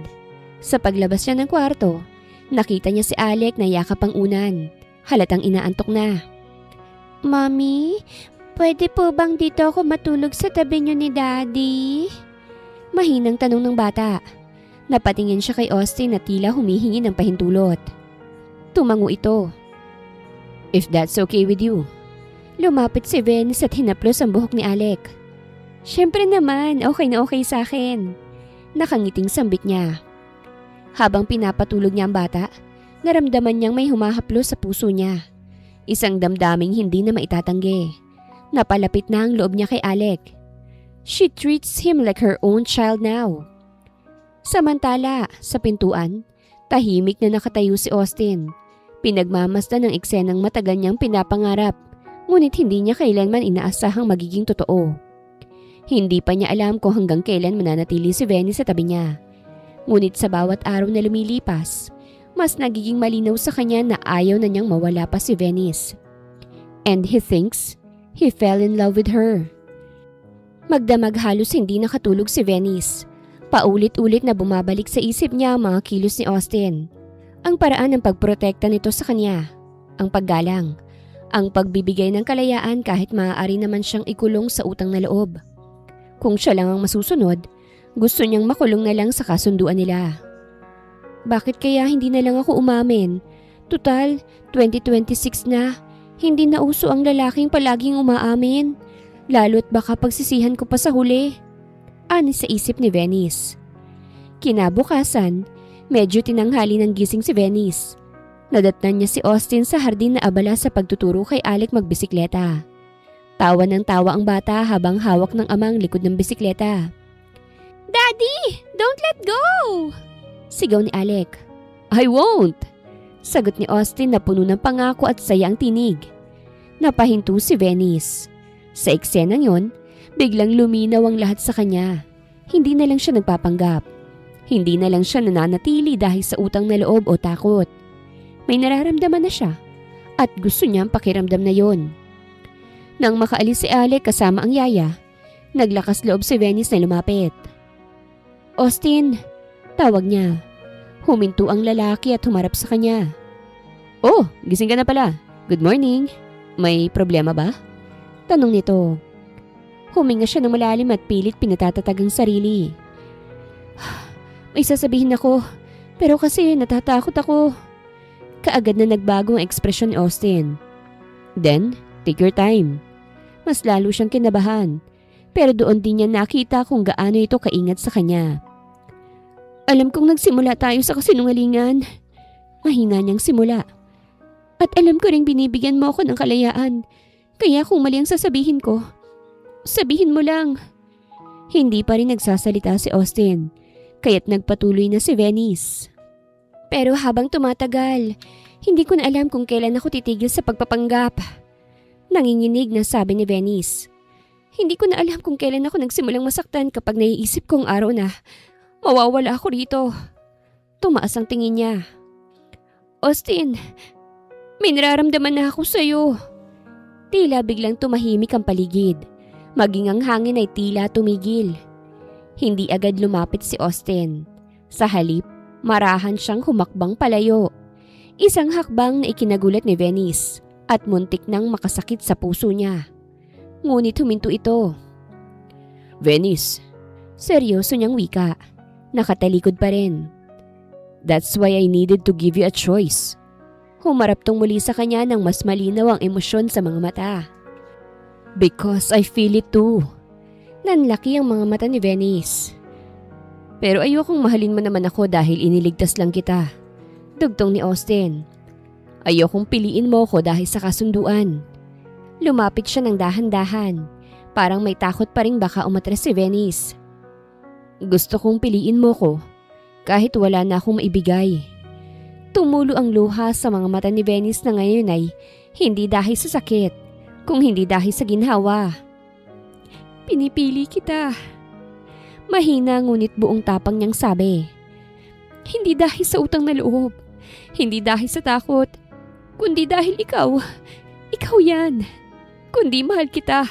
Sa paglabas niya ng kwarto, nakita niya si Alec na yakap ang unan. Halatang inaantok na. Mami, pwede po bang dito ako matulog sa tabi niyo ni Daddy? Mahinang tanong ng bata. Napatingin siya kay Austin na tila humihingi ng pahintulot. Tumango ito. If that's okay with you. Lumapit si Venice at hinaplos ang buhok ni Alec. Siyempre naman, okay na okay sa akin. Nakangiting sambit niya. Habang pinapatulog niya ang bata, naramdaman niyang may humahaplos sa puso niya. Isang damdaming hindi na maitatanggi. Napalapit na ang loob niya kay Alec. She treats him like her own child now. Samantala, sa pintuan, tahimik na nakatayo si Austin. Pinagmamasdan ng eksenang matagal niyang pinapangarap, ngunit hindi niya kailanman inaasahang magiging totoo. Hindi pa niya alam kung hanggang kailan mananatili si Venice sa tabi niya. Ngunit sa bawat araw na lumilipas, mas nagiging malinaw sa kanya na ayaw na niyang mawala pa si Venice. And he thinks he fell in love with her. Magdamag halos hindi nakatulog si Venice. Paulit-ulit na bumabalik sa isip niya ang mga kilos ni Austin. Ang paraan ng pagprotekta nito sa kanya, ang paggalang, ang pagbibigay ng kalayaan kahit maaari naman siyang ikulong sa utang na loob. Kung siya lang ang masusunod, gusto niyang makulong na lang sa kasunduan nila. Bakit kaya hindi na lang ako umamin? Tutal, 2026 na. Hindi na uso ang lalaking palaging umaamin. Lalo't baka pagsisihan ko pa sa huli. Ani sa isip ni Venice. Kinabukasan, medyo tinanghali ng gising si Venice. Nadatnan niya si Austin sa hardin na abala sa pagtuturo kay Alec magbisikleta. Tawa ng tawa ang bata habang hawak ng amang likod ng bisikleta. Daddy! Don't let go! Sigaw ni Alec. I won't! Sagot ni Austin na puno ng pangako at saya ang tinig. Napahinto si Venice. Sa eksenang yon, biglang luminaw ang lahat sa kanya. Hindi na lang siya nagpapanggap. Hindi na lang siya nananatili dahil sa utang na loob o takot. May nararamdaman na siya at gusto niya ang pakiramdam na yon. Nang makaalis si Alec kasama ang yaya, naglakas loob si Venice na lumapit. Austin, tawag niya. Huminto ang lalaki at humarap sa kanya. Oh, gising ka na pala. Good morning. May problema ba? Tanong nito. Huminga siya ng malalim at pilit pinatatatag ang sarili. May sasabihin ako, pero kasi natatakot ako. Kaagad na nagbago ang ekspresyon ni Austin. Then, take your time. Mas lalo siyang kinabahan, pero doon din niya nakita kung gaano ito kaingat sa kanya. Alam kong nagsimula tayo sa kasinungalingan. Mahina niyang simula. At alam ko ring binibigyan mo ako ng kalayaan, kaya kung mali ang sasabihin ko, sabihin mo lang. Hindi pa rin nagsasalita si Austin, kaya't nagpatuloy na si Venice. Pero habang tumatagal, hindi ko na alam kung kailan ako titigil sa pagpapanggap. Nanginginig na sabi ni Venice. Hindi ko na alam kung kailan ako nagsimulang masaktan kapag naiisip kong araw na mawawala ako rito. Tumaas ang tingin niya. Austin, may nararamdaman na ako sa'yo. Tila biglang tumahimik ang paligid. Maging ang hangin ay tila tumigil. Hindi agad lumapit si Austin. Sa halip, marahan siyang humakbang palayo. Isang hakbang na ikinagulat ni Venice at muntik nang makasakit sa puso niya. Ngunit huminto ito. Venice, seryoso niyang wika. Nakatalikod pa rin. That's why I needed to give you a choice. Humarap tong muli sa kanya nang mas malinaw ang emosyon sa mga mata. Because I feel it too. Nanlaki ang mga mata ni Venice. Pero ayokong mahalin mo naman ako dahil iniligtas lang kita. Dugtong ni Austin. Ayokong piliin mo ko dahil sa kasunduan. Lumapit siya ng dahan-dahan. Parang may takot pa rin baka umatras si Venice. Gusto kong piliin mo ko kahit wala na akong maibigay. Tumulo ang luha sa mga mata ni Venice na ngayon ay hindi dahil sa sakit, kung hindi dahil sa ginhawa. Pinipili kita. Mahina ngunit buong tapang niyang sabi. Hindi dahil sa utang na loob, hindi dahil sa takot, kundi dahil ikaw yan, kundi mahal kita.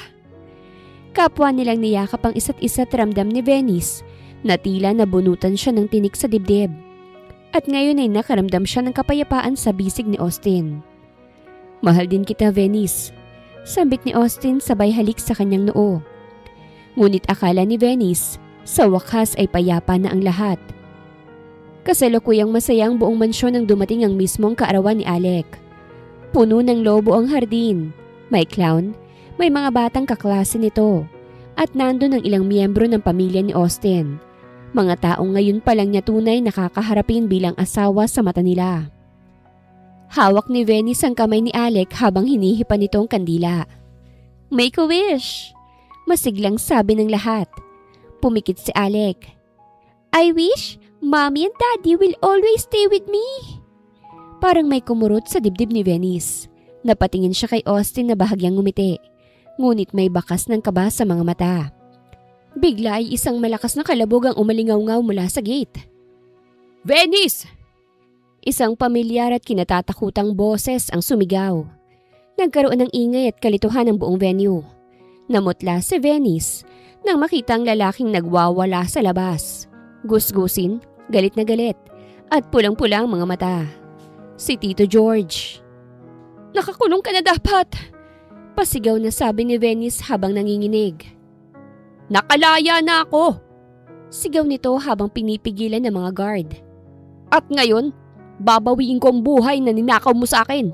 Kapwa nilang niyakap ang isa't isa at ramdam ni Venice na tila nabunutan siya ng tinik sa dibdib. At ngayon ay nakaramdam siya ng kapayapaan sa bisig ni Austin. Mahal din kita, Venice, sambit ni Austin sabay halik sa kanyang noo. Ngunit akala ni Venice, sa wakas ay payapa na ang lahat. Kasalukuyang masaya ang buong mansyon nang dumating ang mismong kaarawan ni Alec. Puno ng lobo ang hardin. May clown, may mga batang kaklase nito, at nandun ang ilang miyembro ng pamilya ni Austin. Mga taong ngayon pa lang niya tunay nakakaharapin bilang asawa sa mata nila. Hawak ni Venice ang kamay ni Alec habang hinihipan nito ang kandila. Make a wish! Masiglang sabi ng lahat. Pumikit si Alec. I wish Mommy and Daddy will always stay with me. Parang may kumurot sa dibdib ni Venice. Napatingin siya kay Austin na bahagyang ngumiti. Ngunit may bakas ng kaba sa mga mata. Bigla ay isang malakas na kalabog ang umalingaw-ngaw mula sa gate. Venice! Isang pamilyar at kinatatakutang boses ang sumigaw. Nagkaroon ng ingay at kalituhan ng buong venue. Namutla si Venice nang makita ang lalaking nagwawala sa labas. Gusgusin, galit na galit, at pulang-pula ang mga mata. Si Tito George. Nakakulong ka na dapat! Pasigaw na sabi ni Venice habang nanginginig. Nakalaya na ako! Sigaw nito habang pinipigilan ng mga guard. At ngayon, babawiin ko ang buhay na ninakaw mo sa akin.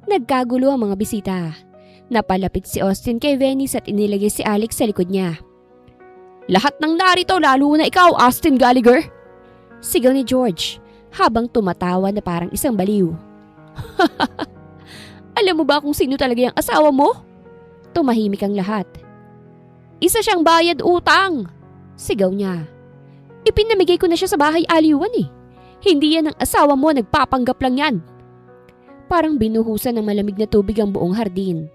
Nagkagulo ang mga bisita. Napalapit si Austin kay Venice at inilagay si Alex sa likod niya. Lahat ng narito lalo na ikaw, Austin Gallagher! Sigaw ni George habang tumatawa na parang isang baliw. Alam mo ba kung sino talaga yung asawa mo? Tumahimik ang lahat. Isa siyang bayad utang! Sigaw niya. Ipinamigay ko na siya sa bahay aliwan eh. Hindi yan ang asawa mo, nagpapanggap lang yan. Parang binuhusan ng malamig na tubig ang buong hardin.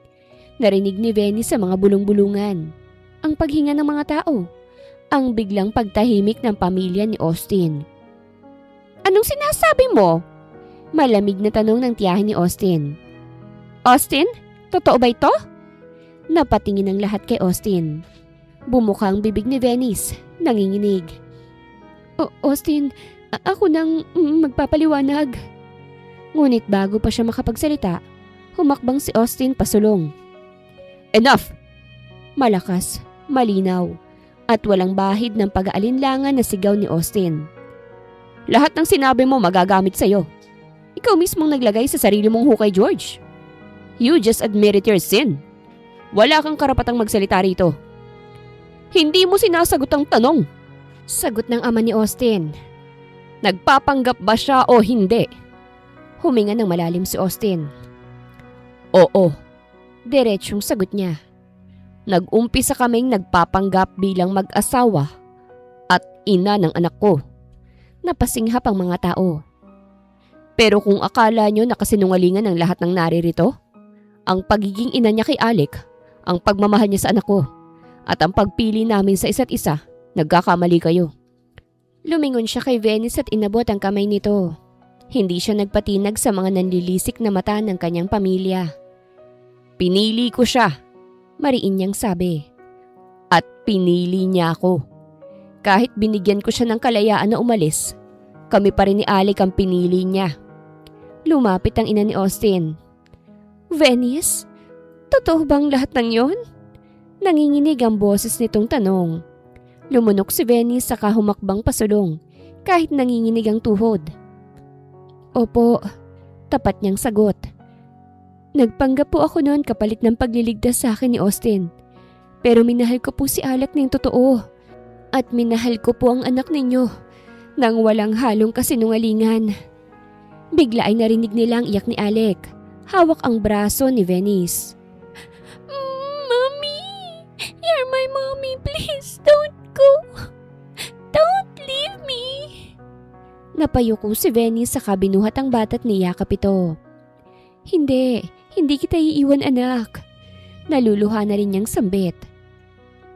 Narinig ni Venice sa mga bulong-bulungan. Ang paghinga ng mga tao. Ang biglang pagtahimik ng pamilya ni Austin. Anong sinasabi mo? Malamig na tanong ng tiyahin ni Austin. Austin? Totoo ba ito? Napatingin ang lahat kay Austin. Bumuka ang bibig ni Venice, nanginginig. Austin, ako nang magpapaliwanag. Ngunit bago pa siya makapagsalita, humakbang si Austin pasulong. Enough! Malakas, malinaw, at walang bahid ng pag-aalinlangan na sigaw ni Austin. Lahat ng sinabi mo magagamit sa'yo. Ikaw mismong naglagay sa sarili mong hukay, George. You just admitted your sin. Wala kang karapatang magsalita rito. Hindi mo sinasagot ang tanong. Sagot ng ama ni Austin. Nagpapanggap ba siya o hindi? Huminga ng malalim si Austin. Oo. Diretsyong sagot niya. Nag-umpisa kaming nagpapanggap bilang mag-asawa at ina ng anak ko. Napasinghap ang mga tao. Pero kung akala nyo nakasinungalingan ang lahat ng naririto, ang pagiging ina niya kay Alec, ang pagmamahal niya sa anak ko, at ang pagpili namin sa isa't isa, nagkakamali kayo. Lumingon siya kay Venice at inabot ang kamay nito. Hindi siya nagpatinag sa mga nanlilisik na mata ng kanyang pamilya. Pinili ko siya, mariin niyang sabi. At pinili niya ako. Kahit binigyan ko siya ng kalayaan na umalis, kami pa rin ni Alec ang pinili niya. Lumapit ang ina ni Austin. Venice? Totoo bang lahat ng yon? Nanginginig ang boses nitong tanong. Lumunok si Venice saka humakbang pasulong kahit nanginginig ang tuhod. Opo, tapat niyang sagot. Nagpanggap po ako noon kapalit ng pagliligtas sa akin ni Austin. Pero minahal ko po si Alec ng totoo. At minahal ko po ang anak ninyo nang walang halong kasinungalingan. Bigla ay narinig nila ang iyak ni Alec. Hawak ang braso ni Venice. Mommy! You're my mommy. Please don't go. Don't leave me. Napayuko si Venice sa kabinuhat ang bata't niyakap ito. Hindi kita iiwan anak. Naluluha na rin niyang sambit.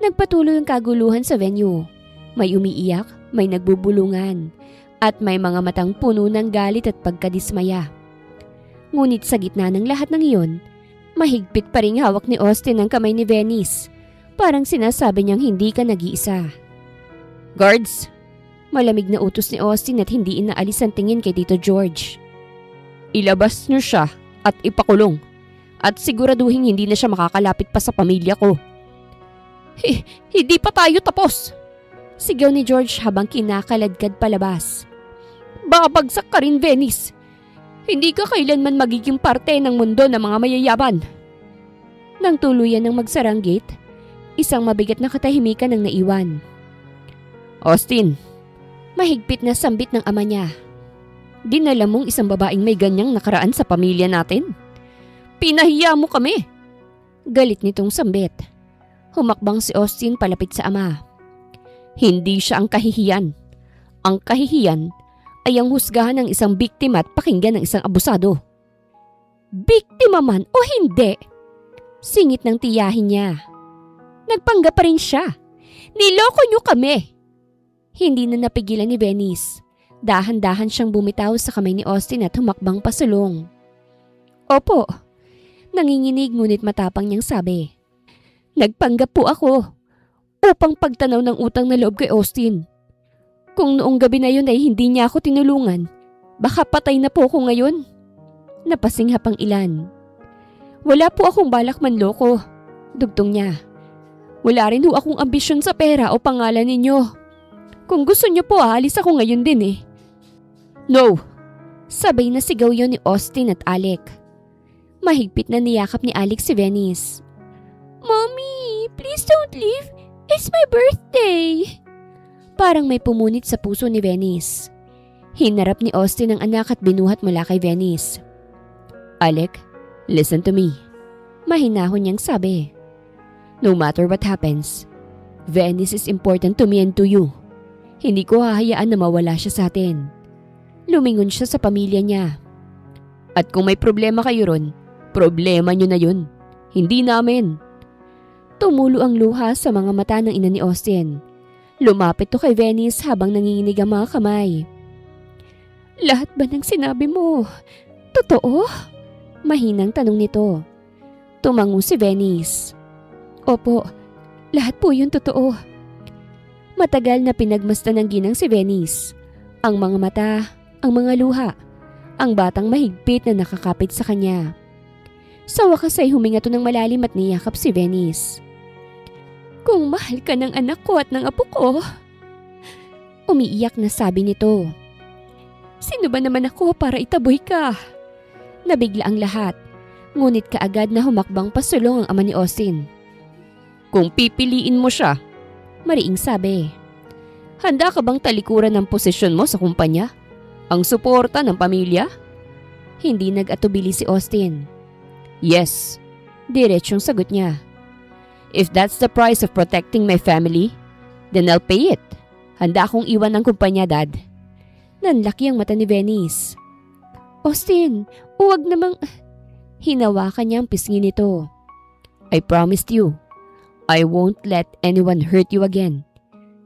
Nagpatuloy ang kaguluhan sa venue. May umiiyak, may nagbubulungan, at may mga matang puno ng galit at pagkadismaya. Ngunit sa gitna ng lahat ng iyon, mahigpit pa ring hawak ni Austin ang kamay ni Venice. Parang sinasabi niyang hindi ka nag-iisa. Guards! Malamig na utos ni Austin at hindi inaalis ang tingin kay Tito George. Ilabas niyo siya at ipakulong. At siguraduhin hindi na siya makakalapit pa sa pamilya ko. Hindi pa tayo tapos! Sigaw ni George habang kinakaladkad palabas. Babagsak ka rin, Venice! Hindi ka kailanman magiging parte ng mundo ng mga mayayaman. Nang tuluyan ng magsarang gate, isang mabigat na katahimikan ang naiwan. Austin! Mahigpit na sambit ng ama niya. Dinala mong isang babaeng may ganyang nakaraan sa pamilya natin. Pinahiya mo kami! Galit nitong sambit. Humakbang si Austin palapit sa ama. Hindi siya ang kahihiyan. Ang kahihiyan ay ang husgahan ng isang biktima at pakinggan ng isang abusado. Biktima man o hindi? Singit ng tiyahin niya. Nagpanggap pa rin siya. Niloko niyo kami! Hindi na napigilan ni Venice. Dahan-dahan siyang bumitaw sa kamay ni Austin at humakbang pasulong. Opo. Nanginginig ngunit matapang niyang sabi. Nagpanggap po ako upang pagtanaw ng utang na loob kay Austin. Kung noong gabi na yun ay hindi niya ako tinulungan, baka patay na po ako ngayon. Napasinghap ang ilan. Wala po akong balak manloko. Dugtong niya. Wala rin ho akong ambisyon sa pera o pangalan ninyo. Kung gusto niyo po aalis ako ngayon din eh. No! Sabay na sigaw yon ni Austin at Alec. Mahigpit na niyakap ni Alec si Venice. Mommy, please don't leave. It's my birthday. Parang may pumunit sa puso ni Venice. Hinarap ni Austin ang anak at binuhat mula kay Venice. Alec, listen to me. Mahinahon niyang sabi. No matter what happens, Venice is important to me and to you. Hindi ko hahayaan na mawala siya sa atin. Lumingon siya sa pamilya niya. At kung may problema kayo ron, problema niyo na yun. Hindi namin. Tumulo ang luha sa mga mata ng ina ni Austin. Lumapit to kay Venice habang nanginginig ang mga kamay. Lahat ba ng sinabi mo? Totoo? Mahinang tanong nito. Tumango si Venice. Opo, lahat po yun totoo. Matagal na pinagmasdan ng ginang si Venice. Ang mga mata, ang mga luha, ang batang mahigpit na nakakapit sa kanya. Sa wakas ay huminga to ng malalim at niyakap si Venice. Kung mahal ka ng anak ko at ng apo ko. Umiiyak na sabi nito. Sino ba naman ako para itaboy ka? Nabigla ang lahat, ngunit kaagad na humakbang pasulong ang ama ni Austin. Kung pipiliin mo siya, mariing sabi. Handa ka bang talikuran ng posisyon mo sa kumpanya? Ang suporta ng pamilya? Hindi nag-atubili si Austin. Yes, diretsong sagot niya. If that's the price of protecting my family, then I'll pay it. Handa akong iwan ng kumpanya, Dad. Nanlaki ang mata ni Venice. Austin, huwag namang... Hinawakan niya ang pisngi nito. I promised you, I won't let anyone hurt you again.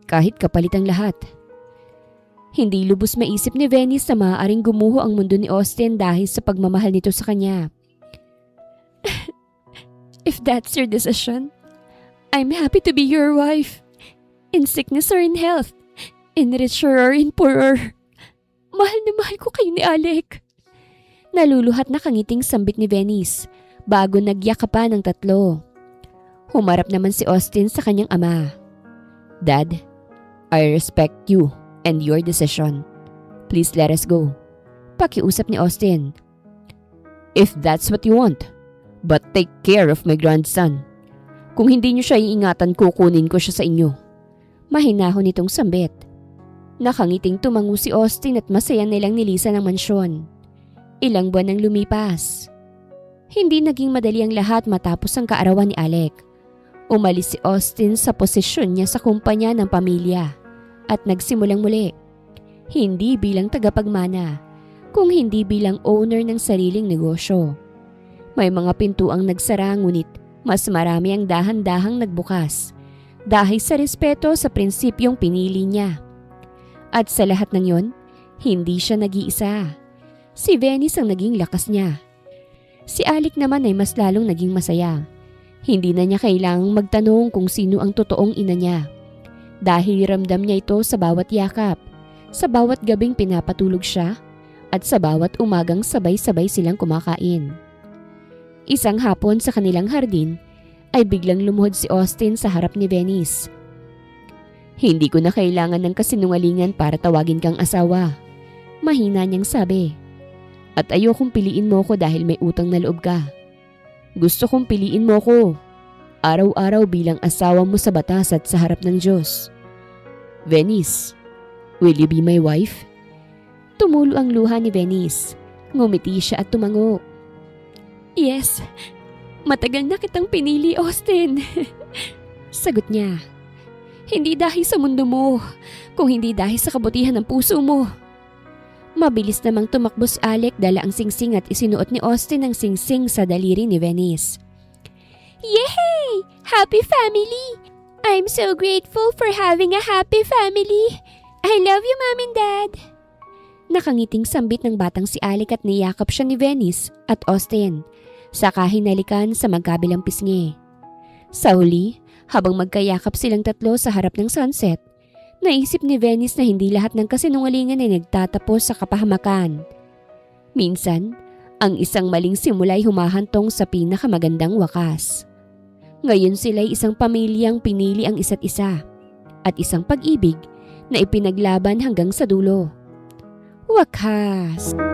Kahit kapalit ang lahat. Hindi lubos maisip ni Venice na maaaring gumuho ang mundo ni Austin dahil sa pagmamahal nito sa kanya. If that's your decision, I'm happy to be your wife. In sickness or in health, in richer or in poorer. Mahal na mahal ko kayo ni Alec. Naluluhat na kangiting sambit ni Venice bago nagyakapan ng tatlo. Humarap naman si Austin sa kanyang ama. Dad, I respect you and your decision. Please let us go. Pakiusap ni Austin. If that's what you want, but take care of my grandson. Kung hindi niyo siya iingatan, kukunin ko siya sa inyo. Mahinahon nitong sambit. Nakangiting tumango si Austin at masaya nilang nilisan ang mansyon. Ilang buwan nang lumipas. Hindi naging madali ang lahat matapos ang kaarawan ni Alec. Umalis si Austin sa posisyon niya sa kumpanya ng pamilya at nagsimulang muli. Hindi bilang tagapagmana, kung hindi bilang owner ng sariling negosyo. May mga pintuang nagsara ngunit mas marami ang dahan-dahang nagbukas dahil sa respeto sa prinsipyong pinili niya. At sa lahat ng yon, hindi siya nag-iisa. Si Venice ang naging lakas niya. Si Alec naman ay mas lalong naging masaya. Hindi na niya kailangang magtanong kung sino ang totoong ina niya. Dahil ramdam niya ito sa bawat yakap, sa bawat gabing pinapatulog siya, at sa bawat umagang sabay-sabay silang kumakain. Isang hapon sa kanilang hardin, ay biglang lumuhod si Austin sa harap ni Venice. Hindi ko na kailangan ng kasinungalingan para tawagin kang asawa. Mahina niyang sabi. At ayokong piliin mo ko dahil may utang na loob ka. Gusto kong piliin mo ko, araw-araw bilang asawa mo sa batas at sa harap ng Diyos. Venice, will you be my wife? Tumulo ang luha ni Venice. Ngumiti siya at tumango. Yes, matagal na kitang pinili, Austin. Sagot niya. Hindi dahil sa mundo mo, kung hindi dahil sa kabutihan ng puso mo. Mabilis namang tumakbo si Alec dala ang singsing at isinuot ni Austin ang singsing sa daliri ni Venice. Yay! Happy family! I'm so grateful for having a happy family. I love you, Mom and Dad. Nakangiting sambit ng batang si Alec at niyakap siya ni Venice at Austin, saka hinalikan sa magkabilang pisngi. Sa huli, habang magkayakap silang tatlo sa harap ng sunset, naisip ni Venice na hindi lahat ng kasinungalingan ay nagtatapos sa kapahamakan. Minsan, ang isang maling simula ay humahantong sa pinakamagandang wakas. Ngayon sila'y isang pamilyang pinili ang isa't isa at isang pag-ibig na ipinaglaban hanggang sa dulo. Wakas!